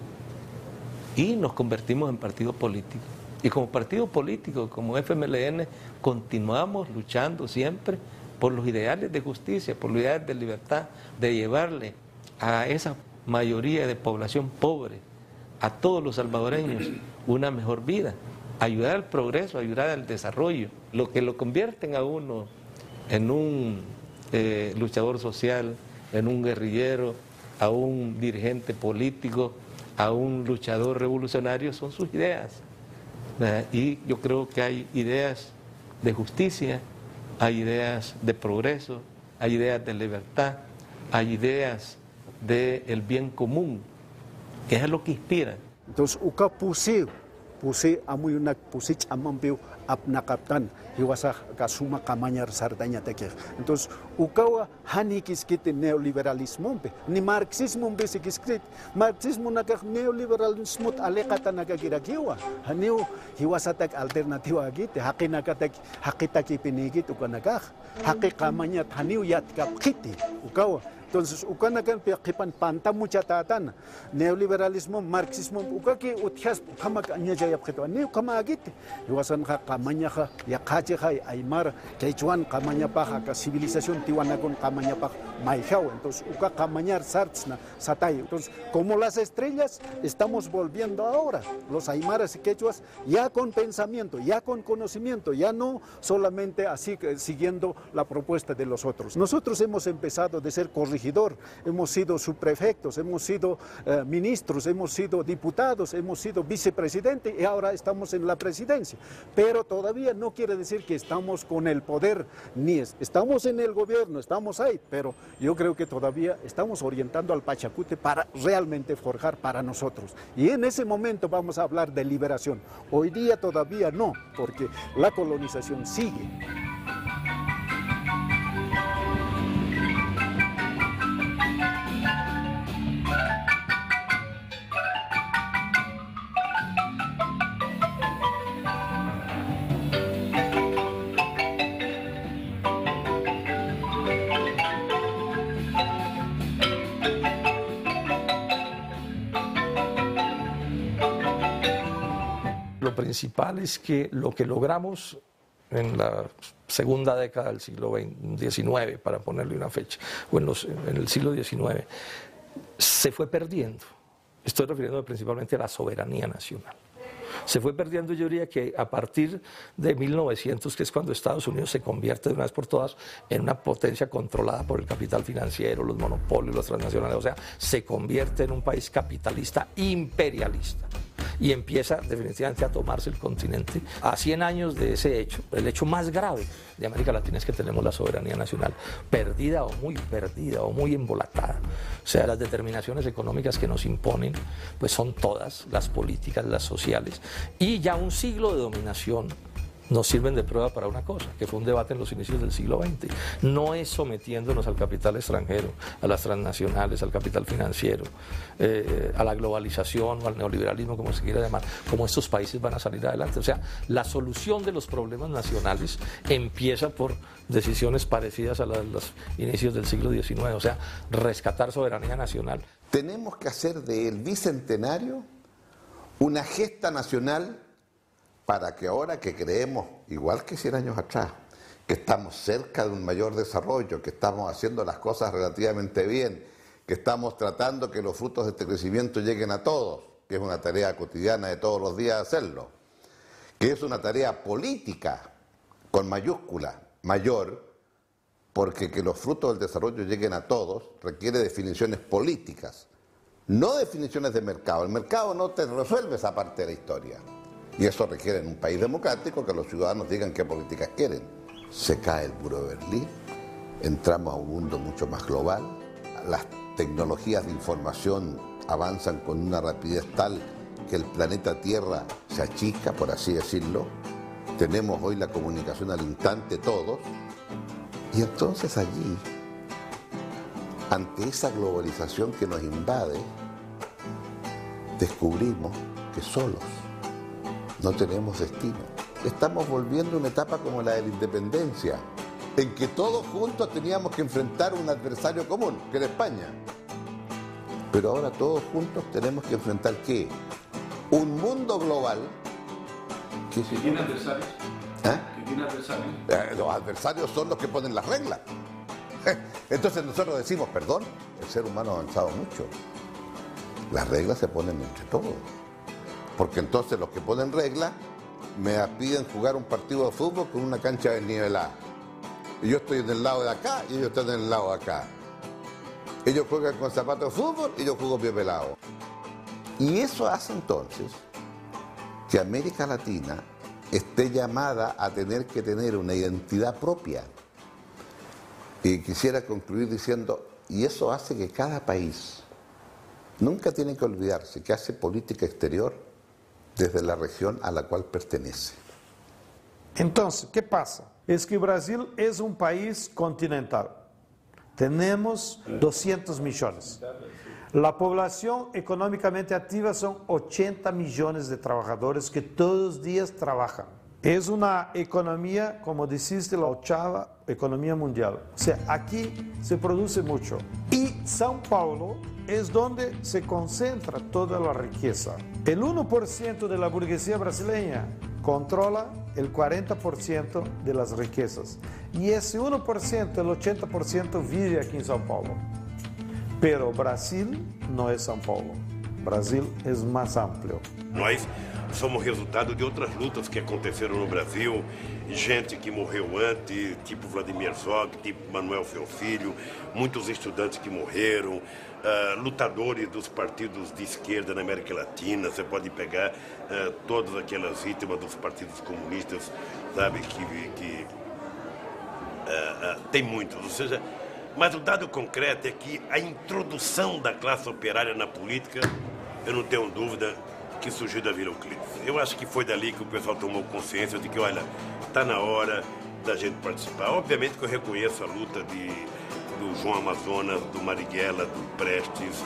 y nos convertimos en partido político. Y como partido político, como FMLN, continuamos luchando siempre por los ideales de justicia, por los ideales de libertad, de llevarle a esa mayoría de población pobre, a todos los salvadoreños, una mejor vida, ayudar al progreso, ayudar al desarrollo, lo que lo convierten a uno en un luchador social, en un guerrillero, a un dirigente político, a un luchador revolucionario, son sus ideas. Y yo creo que hay ideas de justicia, hay ideas de progreso, hay ideas de libertad, hay ideas del bien común, que es lo que inspira. Entonces, uka pusi amuy unak pusi chamampiu apnakaptan hiwasa kasuma kamanyar sardanya tekeh. Entonces, ukawa hani kiskite neoliberalismo ni marxismo be sikiskrit marxismo nakak neoliberalismo alekata nakakirakiwa haniu hiwasatak alternativa agite hakinakatak hakitaki pinigit ukanakak hakikamanyat haniu yatkapkiti ukawa. Entonces, ukanakan piakipan panta mucha tatana neoliberalismo marxismo ukaki utjas kamak anyajayap khito ni kamagite hiwasan kamanya yakaje aymar quechuan kamanya paja ka civilización tiwanakon kamanya paja maijao. Entonces, uka kamanyar sartsna satay. Entonces, como las estrellas estamos volviendo ahora los aymaras y quechuas ya con pensamiento, ya con conocimiento, ya no solamente así siguiendo la propuesta de los otros. Nosotros hemos empezado de ser corregidor, hemos sido subprefectos, hemos sido ministros, hemos sido diputados, hemos sido vicepresidente y ahora estamos en la presidencia. Pero todavía no quiere decir que estamos con el poder, ni estamos en el gobierno, estamos ahí, pero yo creo que todavía estamos orientando al Pachacute para realmente forjar para nosotros. Y en ese momento vamos a hablar de liberación. Hoy día todavía no, porque la colonización sigue. Lo principal es que lo que logramos en la segunda década del siglo XIX, para ponerle una fecha, o en el siglo XIX, se fue perdiendo. Estoy refiriéndome principalmente a la soberanía nacional. Se fue perdiendo, yo diría que a partir de 1900, que es cuando Estados Unidos se convierte de una vez por todas en una potencia controlada por el capital financiero, los monopolios, las transnacionales, o sea, se convierte en un país capitalista imperialista. Y empieza definitivamente a tomarse el continente. A 100 años de ese hecho, el hecho más grave de América Latina es que tenemos la soberanía nacional perdida o muy embolatada. O sea, las determinaciones económicas que nos imponen, pues son todas, las políticas, las sociales, y ya un siglo de dominación nos sirven de prueba para una cosa, que fue un debate en los inicios del siglo XX. No es sometiéndonos al capital extranjero, a las transnacionales, al capital financiero, a la globalización o al neoliberalismo, como se quiera llamar, como estos países van a salir adelante. O sea, la solución de los problemas nacionales empieza por decisiones parecidas a las de los inicios del siglo XIX, o sea, rescatar soberanía nacional. Tenemos que hacer del Bicentenario una gesta nacional para que ahora que creemos, igual que 100 años atrás, que estamos cerca de un mayor desarrollo, que estamos haciendo las cosas relativamente bien, que estamos tratando que los frutos de este crecimiento lleguen a todos, que es una tarea cotidiana de todos los días hacerlo, que es una tarea política, con mayúscula, mayor, porque que los frutos del desarrollo lleguen a todos requiere definiciones políticas, no definiciones de mercado. El mercado no te resuelve esa parte de la historia. Y eso requiere en un país democrático que los ciudadanos digan qué políticas quieren. Se cae el muro de Berlín, entramos a un mundo mucho más global, las tecnologías de información avanzan con una rapidez tal que el planeta Tierra se achica, por así decirlo. Tenemos hoy la comunicación al instante todos. Y entonces allí, ante esa globalización que nos invade, descubrimos que solos no tenemos destino. Estamos volviendo a una etapa como la de la independencia, en que todos juntos teníamos que enfrentar un adversario común, que era España. Pero ahora todos juntos tenemos que enfrentar ¿qué? Un mundo global. ¿Que tiene adversarios? ¿Que tiene adversarios? Los adversarios son los que ponen las reglas. Entonces nosotros decimos, perdón, el ser humano ha avanzado mucho. Las reglas se ponen entre todos. Porque entonces los que ponen reglas me piden jugar un partido de fútbol con una cancha desnivelada. Y yo estoy del lado de acá y ellos están del lado de acá. Ellos juegan con zapatos de fútbol y yo juego pie pelado. Y eso hace entonces que América Latina esté llamada a tener que tener una identidad propia. Y quisiera concluir diciendo, y eso hace que cada país nunca tiene que olvidarse que hace política exterior desde la región a la cual pertenece. Entonces, ¿qué pasa? Es que Brasil es un país continental. Tenemos 200 millones. La población económicamente activa son 80 millones de trabajadores que todos los días trabajan. Es una economía, como dijiste, la 8ª economía mundial. O sea, aquí se produce mucho. Y São Paulo es donde se concentra toda la riqueza. El 1% de la burguesía brasileña controla el 40% de las riquezas. Y ese 1%, el 80% vive aquí en São Paulo. Pero Brasil no es São Paulo. Brasil es más amplio. Nós somos resultado de outras lutas que aconteceram no Brasil, gente que morreu antes, tipo Vladimir Zog, tipo Manuel Filho, muitos estudantes que morreram, lutadores dos partidos de esquerda na América Latina. Você pode pegar todas aquelas vítimas dos partidos comunistas, sabe, que tem muitos. Ou seja, mas o dado concreto é que a introdução da classe operária na política, eu não tenho dúvida que surgiu da Vila Euclides. Eu acho que foi dali que o pessoal tomou consciência de que, olha, está na hora da gente participar. Obviamente que eu reconheço a luta do João Amazonas, do Marighella, do Prestes,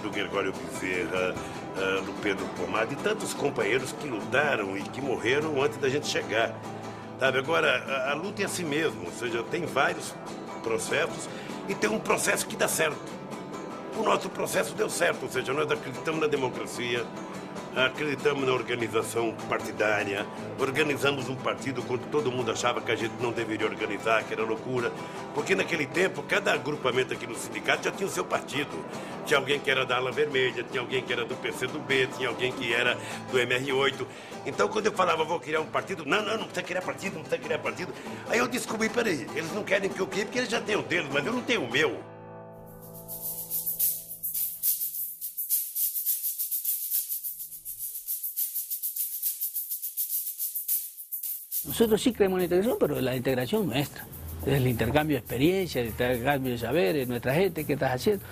do Gregório Bezerra, do Pedro Pomar, de tantos companheiros que lutaram e que morreram antes da gente chegar. Sabe? Agora, a luta é assim mesmo, ou seja, tem vários processos e tem um processo que dá certo. O nosso processo deu certo, ou seja, nós acreditamos na democracia, acreditamos na organização partidária, organizamos um partido quando todo mundo achava que a gente não deveria organizar, que era loucura, porque naquele tempo cada agrupamento aqui no sindicato já tinha o seu partido. Tinha alguém que era da ala vermelha, tinha alguém que era do PCdoB, tinha alguém que era do MR8. Então quando eu falava, vou criar um partido, não precisa criar partido, não precisa criar partido. Aí eu descobri, peraí, eles não querem que eu crie porque eles já têm o deles, mas eu não tenho o meu. Nosotros sí creemos en la integración, pero la integración nuestra. Es el intercambio de experiencias, el intercambio de saberes, nuestra gente, qué estás haciendo.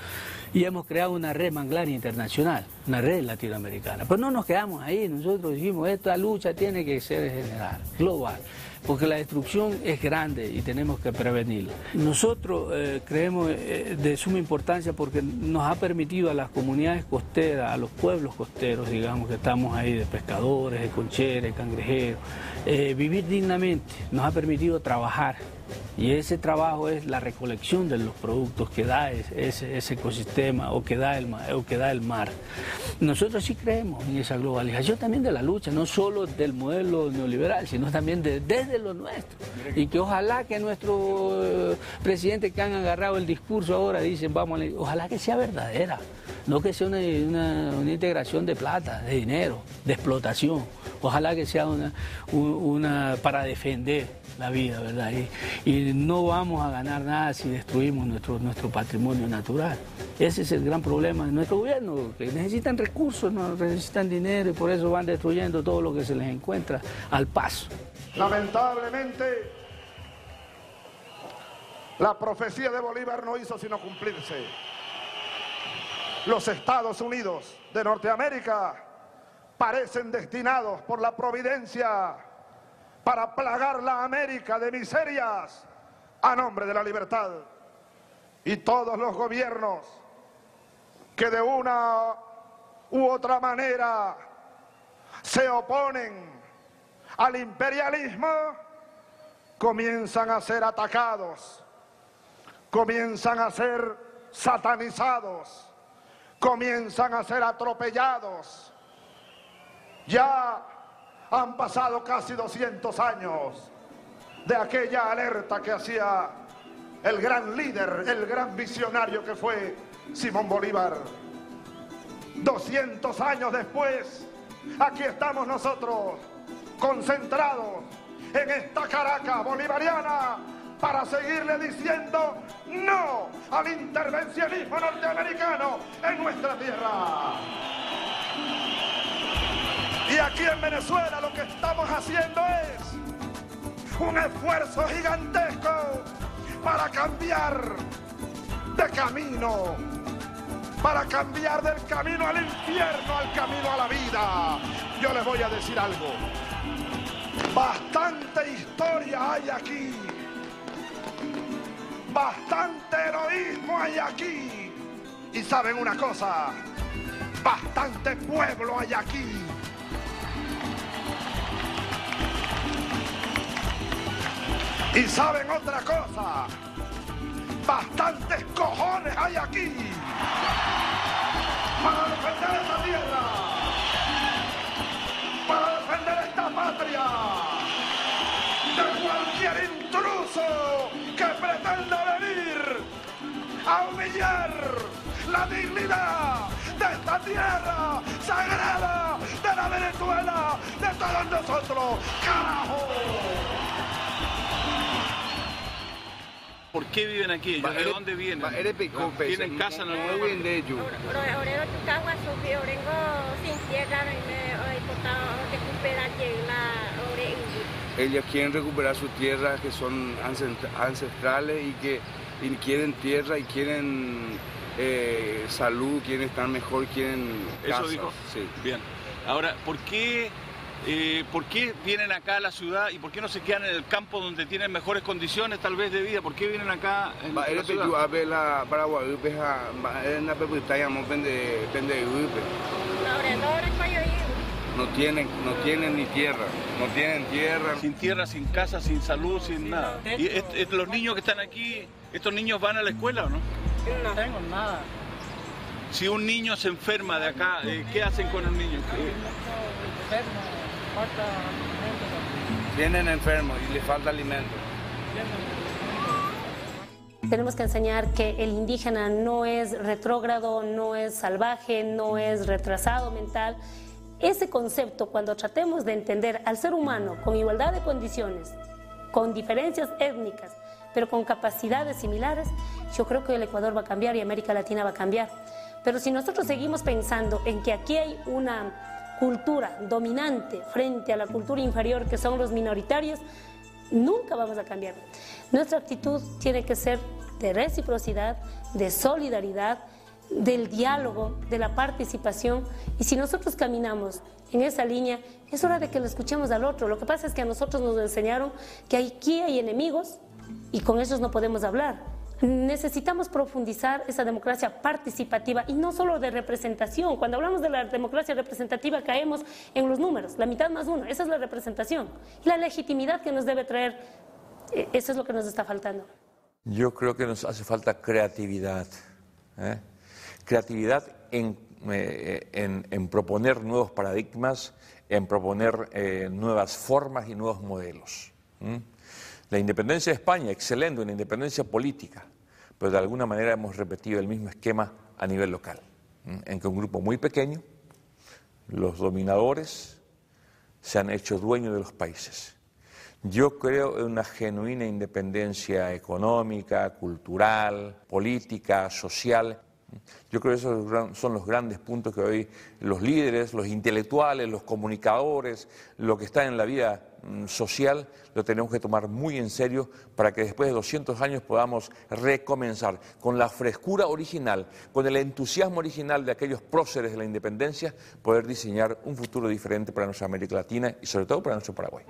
Y hemos creado una red manglar internacional, una red latinoamericana. Pero no nos quedamos ahí, nosotros dijimos, esta lucha tiene que ser general, global, porque la destrucción es grande y tenemos que prevenirla. Nosotros creemos de suma importancia porque nos ha permitido a las comunidades costeras, a los pueblos costeros, digamos, que estamos ahí, de pescadores, de concheros, de cangrejeros, vivir dignamente, nos ha permitido trabajar. Y ese trabajo es la recolección de los productos que da ese ecosistema o que da el mar. Nosotros sí creemos en esa globalización también de la lucha, no solo del modelo neoliberal, sino también desde lo nuestro. Y que ojalá que nuestros presidentes que han agarrado el discurso ahora dicen, vamos, ojalá que sea verdadera, no que sea una integración de plata, de dinero, de explotación. Ojalá que sea una para defender la vida, ¿verdad? Y no vamos a ganar nada si destruimos nuestro patrimonio natural. Ese es el gran problema de nuestro gobierno, que necesitan recursos, no necesitan dinero y por eso van destruyendo todo lo que se les encuentra al paso. Lamentablemente, la profecía de Bolívar no hizo sino cumplirse. Los Estados Unidos de Norteamérica parecen destinados por la providencia para plagar la América de miserias a nombre de la libertad. Y todos los gobiernos que de una u otra manera se oponen al imperialismo comienzan a ser atacados, comienzan a ser satanizados, comienzan a ser atropellados. Ya han pasado casi 200 años de aquella alerta que hacía el gran líder, el gran visionario que fue Simón Bolívar. 200 años después, aquí estamos nosotros, concentrados en esta Caracas bolivariana para seguirle diciendo no al intervencionismo norteamericano en nuestra tierra. Y aquí en Venezuela lo que estamos haciendo es un esfuerzo gigantesco para cambiar de camino, para cambiar del camino al infierno al camino a la vida. Yo les voy a decir algo. Bastante historia hay aquí. Bastante heroísmo hay aquí. Y saben una cosa, bastante pueblo hay aquí. Y saben otra cosa, bastantes cojones hay aquí para defender esta tierra, para defender esta patria de cualquier intruso que pretenda venir a humillar la dignidad de esta tierra sagrada de la Venezuela, de todos nosotros. ¡Carajo! ¿Por qué viven aquí ellos? ¿De dónde vienen? ¿Tienen casa en algún lugar? Ahora tu casa sufre, orengo sin tierra y recuperar la ellos quieren recuperar sus tierras que son ancestrales y que quieren tierra y quieren salud, quieren estar mejor, quieren casa. ¿Eso dijo? Sí. Bien. Ahora, ¿por qué vienen acá a la ciudad y por qué no se quedan en el campo donde tienen mejores condiciones tal vez de vida? ¿Por qué vienen acá en la ciudad? No tienen ni tierra, no tienen tierra. Sin tierra, sin casa, sin salud, sin nada. ¿Y los niños que están aquí, estos niños van a la escuela o no? No tengo nada. Si un niño se enferma de acá, ¿qué hacen con el niño? Vienen enfermos y les falta alimento. Tenemos que enseñar que el indígena no es retrógrado, no es salvaje, no es retrasado mental. Ese concepto, cuando tratemos de entender al ser humano con igualdad de condiciones, con diferencias étnicas, pero con capacidades similares, yo creo que el Ecuador va a cambiar y América Latina va a cambiar. Pero si nosotros seguimos pensando en que aquí hay una cultura dominante frente a la cultura inferior, que son los minoritarios, nunca vamos a cambiar. Nuestra actitud tiene que ser de reciprocidad, de solidaridad, del diálogo, de la participación, y si nosotros caminamos en esa línea, es hora de que lo escuchemos al otro. Lo que pasa es que a nosotros nos enseñaron que aquí hay enemigos y con ellos no podemos hablar. Necesitamos profundizar esa democracia participativa y no solo de representación. Cuando hablamos de la democracia representativa caemos en los números, la mitad más uno, esa es la representación. Y la legitimidad que nos debe traer, eso es lo que nos está faltando. Yo creo que nos hace falta creatividad, creatividad en proponer nuevos paradigmas, en proponer nuevas formas y nuevos modelos. La independencia de España, excelente, una independencia política, pero de alguna manera hemos repetido el mismo esquema a nivel local, en que un grupo muy pequeño, los dominadores, se han hecho dueños de los países. Yo creo en una genuina independencia económica, cultural, política, social. Yo creo que esos son los grandes puntos que hoy los líderes, los intelectuales, los comunicadores, lo que está en la vida social, lo tenemos que tomar muy en serio para que después de 200 años podamos recomenzar con la frescura original, con el entusiasmo original de aquellos próceres de la independencia, poder diseñar un futuro diferente para nuestra América Latina y sobre todo para nuestro Paraguay.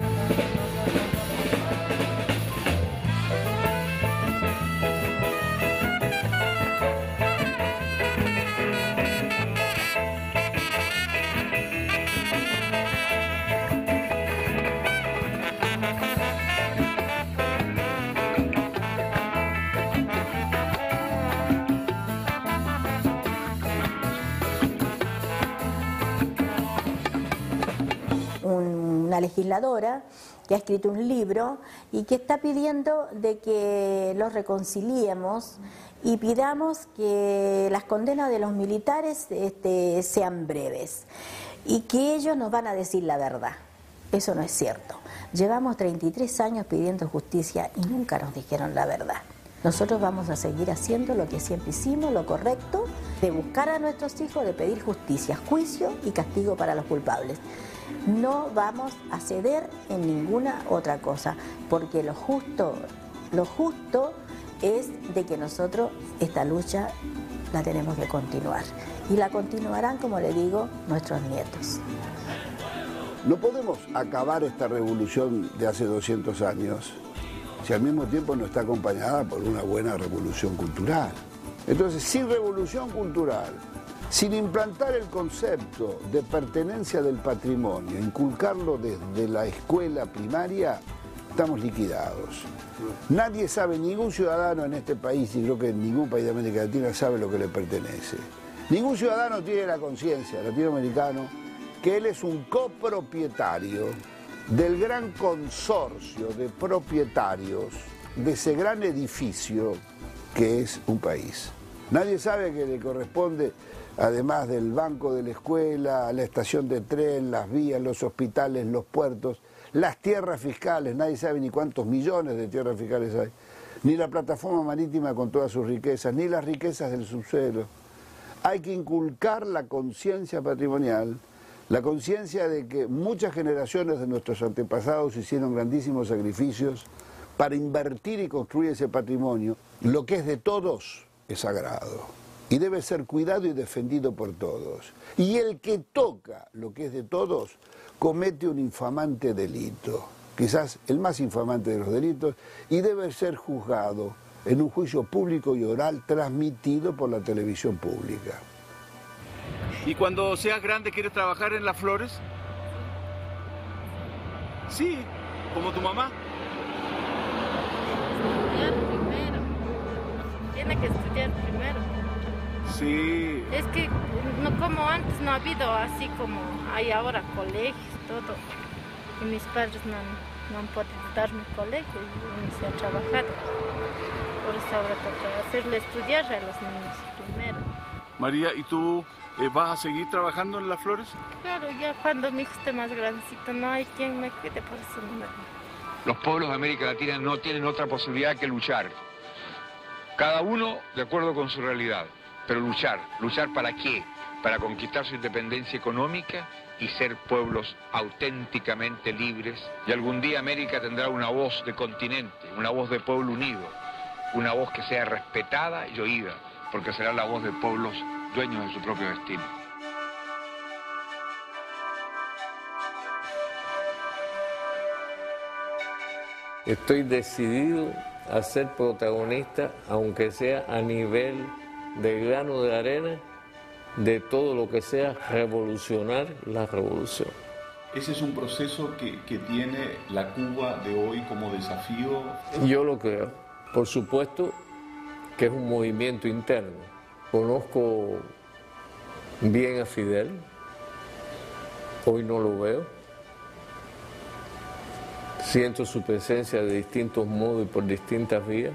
Una legisladora que ha escrito un libro y que está pidiendo de que los reconciliemos y pidamos que las condenas de los militares sean breves y que ellos nos van a decir la verdad. Eso no es cierto. Llevamos 33 años pidiendo justicia y nunca nos dijeron la verdad. Nosotros vamos a seguir haciendo lo que siempre hicimos, lo correcto, de buscar a nuestros hijos, de pedir justicia, juicio y castigo para los culpables. No vamos a ceder en ninguna otra cosa, porque lo justo es de que nosotros esta lucha la tenemos que continuar. Y la continuarán, como le digo, nuestros nietos. No podemos acabar esta revolución de hace 200 años si al mismo tiempo no está acompañada por una buena revolución cultural. Entonces, sin revolución cultural, sin implantar el concepto de pertenencia del patrimonio, inculcarlo desde la escuela primaria, estamos liquidados. Nadie sabe, ningún ciudadano en este país, y creo que en ningún país de América Latina sabe lo que le pertenece. Ningún ciudadano tiene la conciencia, latinoamericano, que él es un copropietario del gran consorcio de propietarios de ese gran edificio que es un país. Nadie sabe que le corresponde, además del banco de la escuela, la estación de tren, las vías, los hospitales, los puertos, las tierras fiscales, nadie sabe ni cuántos millones de tierras fiscales hay, ni la plataforma marítima con todas sus riquezas, ni las riquezas del subsuelo. Hay que inculcar la conciencia patrimonial, la conciencia de que muchas generaciones de nuestros antepasados hicieron grandísimos sacrificios para invertir y construir ese patrimonio. Lo que es de todos es sagrado y debe ser cuidado y defendido por todos. Y el que toca lo que es de todos comete un infamante delito, quizás el más infamante de los delitos, y debe ser juzgado en un juicio público y oral transmitido por la televisión pública. ¿Y cuando seas grande quieres trabajar en las flores? Sí, como tu mamá. Estudiar primero. Tiene que estudiar primero. Sí. Es que no como antes, no ha habido así como hay ahora colegios, todo. Y mis padres no han podido darme colegio y inicié a trabajar. Por eso ahora toca hacerle estudiar a los niños primero. María, ¿y tú vas a seguir trabajando en las flores? Claro, ya cuando mi hijo esté más grandecito no hay quien me cuide, por eso no me... Los pueblos de América Latina no tienen otra posibilidad que luchar. Cada uno de acuerdo con su realidad. Pero luchar. ¿Luchar para qué? Para conquistar su independencia económica y ser pueblos auténticamente libres. Y algún día América tendrá una voz de continente, una voz de pueblo unido, una voz que sea respetada y oída, porque será la voz de pueblos dueños de su propio destino. Estoy decidido a ser protagonista, aunque sea a nivel de grano de arena, de todo lo que sea revolucionar la revolución. ¿Ese es un proceso que tiene la Cuba de hoy como desafío? Yo lo creo. Por supuesto que es un movimiento interno. Conozco bien a Fidel, hoy no lo veo. Siento su presencia de distintos modos y por distintas vías.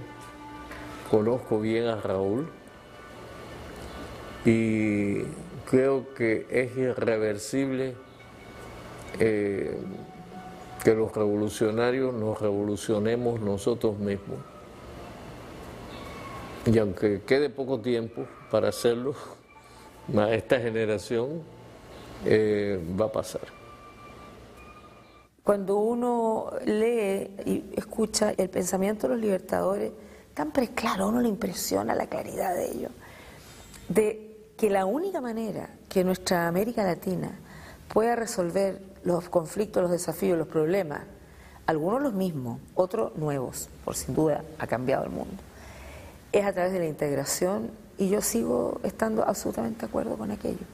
Conozco bien a Raúl y creo que es irreversible que los revolucionarios nos revolucionemos nosotros mismos. Y aunque quede poco tiempo para hacerlo, a esta generación va a pasar. Cuando uno lee y escucha el pensamiento de los libertadores, tan claro, a uno le impresiona la claridad de ellos, de que la única manera que nuestra América Latina pueda resolver los conflictos, los desafíos, los problemas, algunos los mismos, otros nuevos, por sin duda ha cambiado el mundo, es a través de la integración, y yo sigo estando absolutamente de acuerdo con aquello.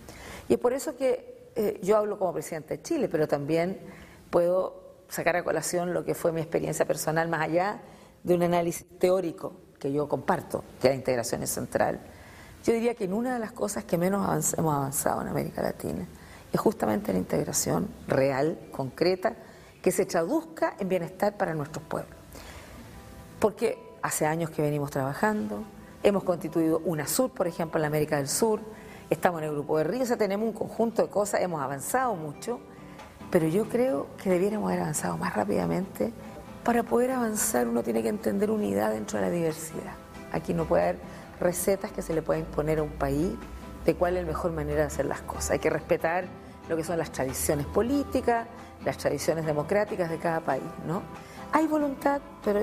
Y es por eso que yo hablo como presidente de Chile, pero también puedo sacar a colación lo que fue mi experiencia personal, más allá de un análisis teórico que yo comparto, que la integración es central. Yo diría que en una de las cosas que menos hemos avanzado en América Latina es justamente la integración real, concreta, que se traduzca en bienestar para nuestros pueblos. Porque hace años que venimos trabajando, hemos constituido UNASUR, por ejemplo, en la América del Sur, estamos en el Grupo de Río, o sea, tenemos un conjunto de cosas, hemos avanzado mucho, pero yo creo que debiéramos haber avanzado más rápidamente. Para poder avanzar uno tiene que entender unidad dentro de la diversidad. Aquí no puede haber recetas que se le pueda imponer a un país de cuál es la mejor manera de hacer las cosas. Hay que respetar lo que son las tradiciones políticas, las tradiciones democráticas de cada país, ¿no? Hay voluntad, pero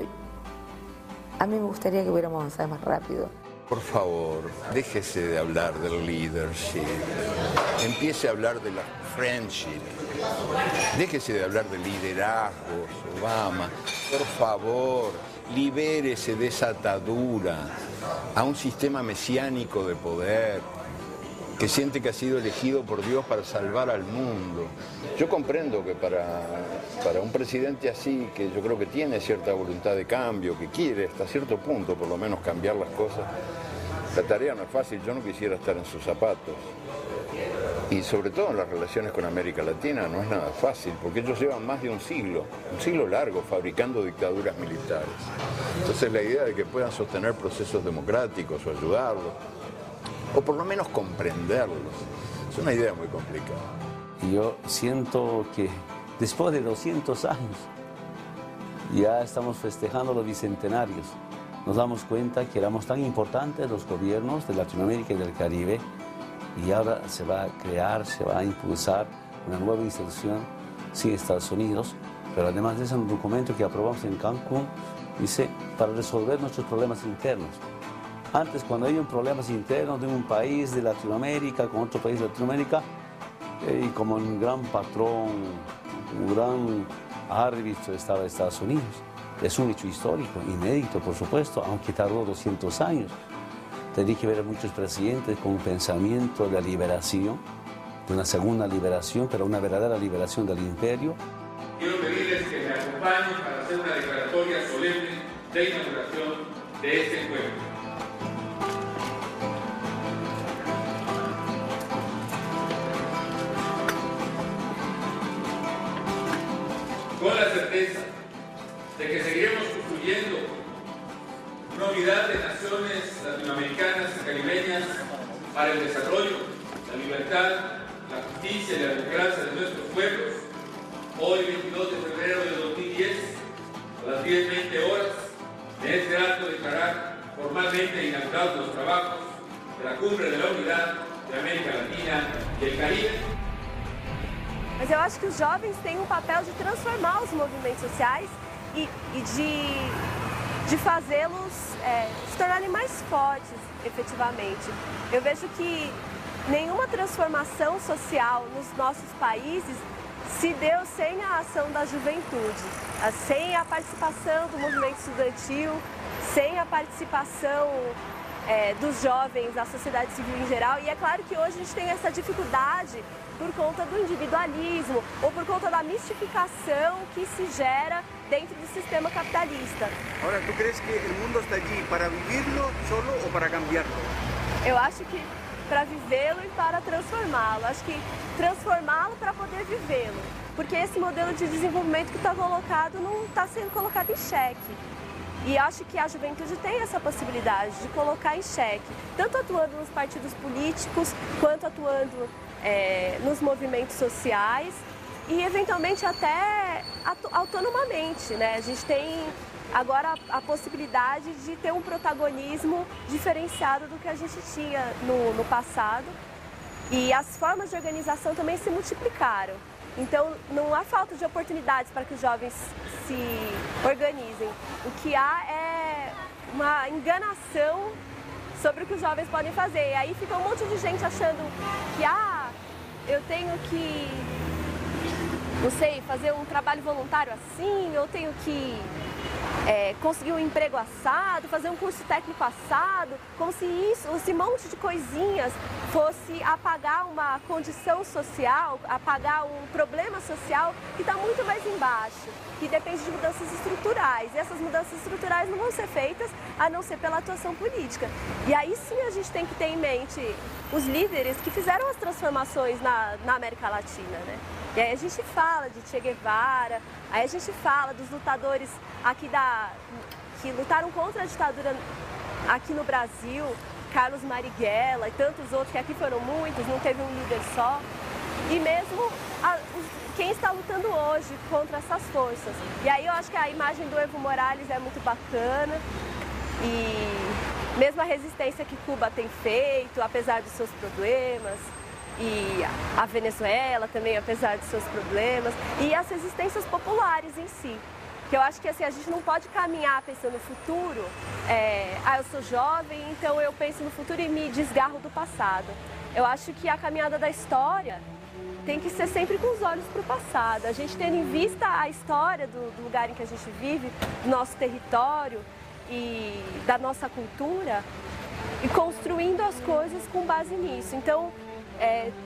a mí me gustaría que hubiéramos avanzado más rápido. Por favor, déjese de hablar del leadership, empiece a hablar de la friendship, déjese de hablar de liderazgos, Obama, por favor, libérese de esa atadura a un sistema mesiánico de poder que siente que ha sido elegido por Dios para salvar al mundo. Yo comprendo que para un presidente así, que yo creo que tiene cierta voluntad de cambio, que quiere hasta cierto punto por lo menos cambiar las cosas, la tarea no es fácil. Yo no quisiera estar en sus zapatos. Y sobre todo en las relaciones con América Latina no es nada fácil, porque ellos llevan más de un siglo largo, fabricando dictaduras militares. Entonces la idea de que puedan sostener procesos democráticos o ayudarlos, o por lo menos comprenderlos, es una idea muy complicada. Yo siento que después de 200 años ya estamos festejando los bicentenarios. Nos damos cuenta que éramos tan importantes los gobiernos de Latinoamérica y del Caribe, y ahora se va a crear, se va a impulsar una nueva institución sin Estados Unidos, pero además de ese documento que aprobamos en Cancún, dice, para resolver nuestros problemas internos. Antes, cuando hay problemas internos de un país de Latinoamérica con otro país de Latinoamérica, y como un gran patrón, un gran árbitro estaba Estados Unidos. Es un hecho histórico, inédito, por supuesto, aunque tardó 200 años. Tendría que ver a muchos presidentes con un pensamiento de la liberación, de una segunda liberación, pero una verdadera liberación del imperio. Quiero pedirles que me acompañen para hacer una declaratoria solemne de inauguración de este encuentro. construyendo una unidad de naciones latinoamericanas y caribeñas para el desarrollo, la libertad, la justicia y la democracia de nuestros pueblos. Hoy, 22 de febrero de 2010, a las 10:20 horas, me es grato declarar formalmente inaugurados los trabajos de la Cumbre de la Unidad de América Latina e el Caribe. Mas eu acho que os jovens têm um papel de transformar os movimentos sociais e de fazê-los se tornarem mais fortes, efetivamente. Eu vejo que nenhuma transformação social nos nossos países se deu sem a ação da juventude, sem a participação do movimento estudantil, sem a participação dos jovens, da sociedade civil em geral. E é claro que hoje a gente tem essa dificuldade por conta do individualismo ou por conta da mistificação que se gera dentro do sistema capitalista. Agora, ¿tú crees que el mundo está allí para vivirlo solo o para cambiarlo? Eu acho que para vivê-lo e para transformá-lo. Acho que transformá-lo para poder vivê-lo. Porque esse modelo de desenvolvimento que está colocado não está sendo colocado em xeque. E acho que a juventude tem essa possibilidade de colocar em xeque, tanto atuando nos partidos políticos, quanto atuando nos movimentos sociais e, eventualmente, até autonomamente, né? A gente tem agora a possibilidade de ter um protagonismo diferenciado do que a gente tinha no passado. E as formas de organização também se multiplicaram. Então, não há falta de oportunidades para que os jovens se organizem. O que há é uma enganação sobre o que os jovens podem fazer. E aí fica um monte de gente achando que, eu tenho que, não sei, fazer um trabalho voluntário assim, eu tenho que conseguir um emprego assado, fazer um curso técnico assado, como se esse monte de coisinhas fosse apagar uma condição social, apagar um problema social que está muito mais embaixo, que depende de mudanças estruturais. E essas mudanças estruturais não vão ser feitas a não ser pela atuação política. E aí sim a gente tem que ter em mente os líderes que fizeram as transformações na América Latina, né? E aí a gente fala de Che Guevara, aí a gente fala dos lutadores aqui que lutaram contra a ditadura aqui no Brasil, Carlos Marighella e tantos outros, que aqui foram muitos, não teve um líder só. E mesmo quem está lutando hoje contra essas forças. E aí eu acho que a imagem do Evo Morales é muito bacana e mesmo a resistência que Cuba tem feito, apesar dos seus problemas, e a Venezuela também, apesar de seus problemas, e as resistências populares em si. Que eu acho que assim, a gente não pode caminhar pensando no futuro, eu sou jovem, então eu penso no futuro e me desgarro do passado. Eu acho que a caminhada da história tem que ser sempre com os olhos para o passado. A gente tendo em vista a história do lugar em que a gente vive, do nosso território e da nossa cultura, e construindo as coisas com base nisso. Então,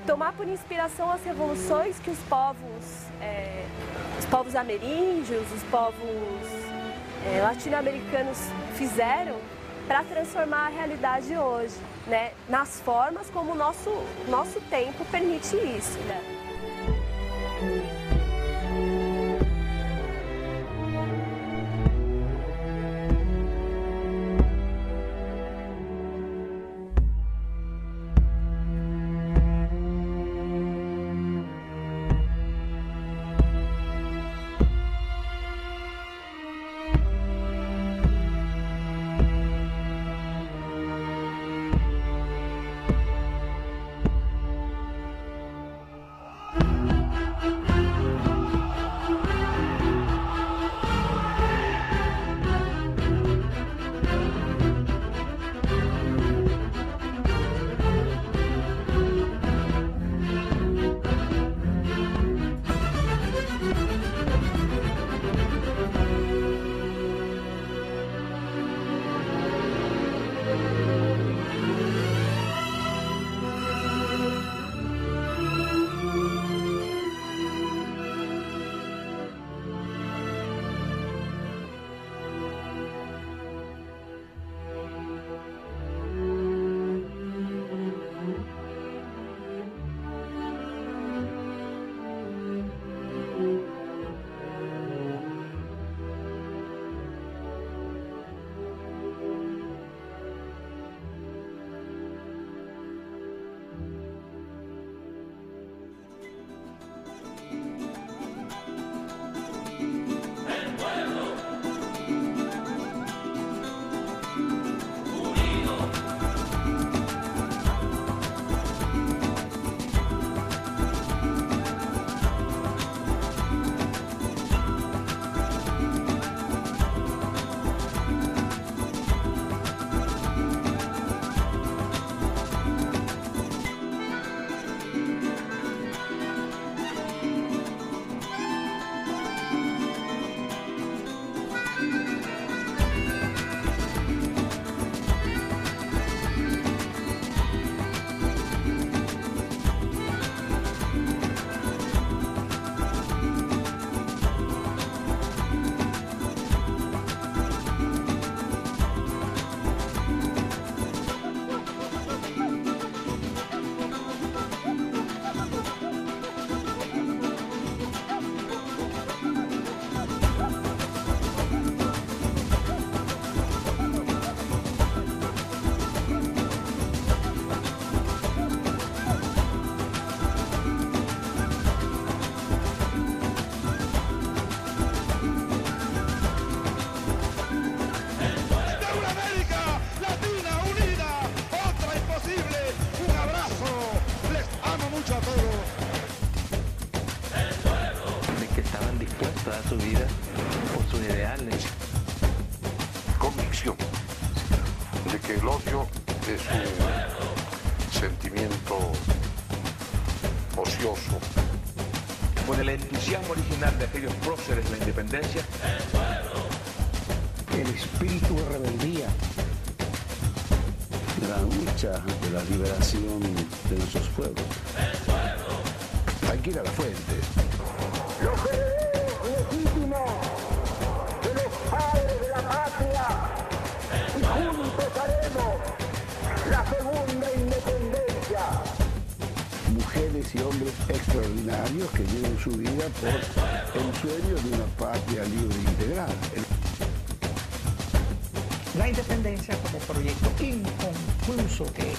tomar por inspiração as revoluções que os povos ameríndios, os povos latino-americanos fizeram para transformar a realidade hoje, né? Nas formas como o nosso tempo permite isso, né? su vida por sus ideales. Convicción de que el odio es un sentimiento ocioso. Con el entusiasmo original de aquellos próceres de la independencia, el espíritu de rebeldía, la lucha de la liberación de nuestros pueblos. Hay que ir a la fuente. Los herederos legítimos de los padres de la patria, y juntos haremos la segunda independencia. Mujeres y hombres extraordinarios que viven su vida por el sueño de una patria libre e integral. La independencia como proyecto inconcluso que es.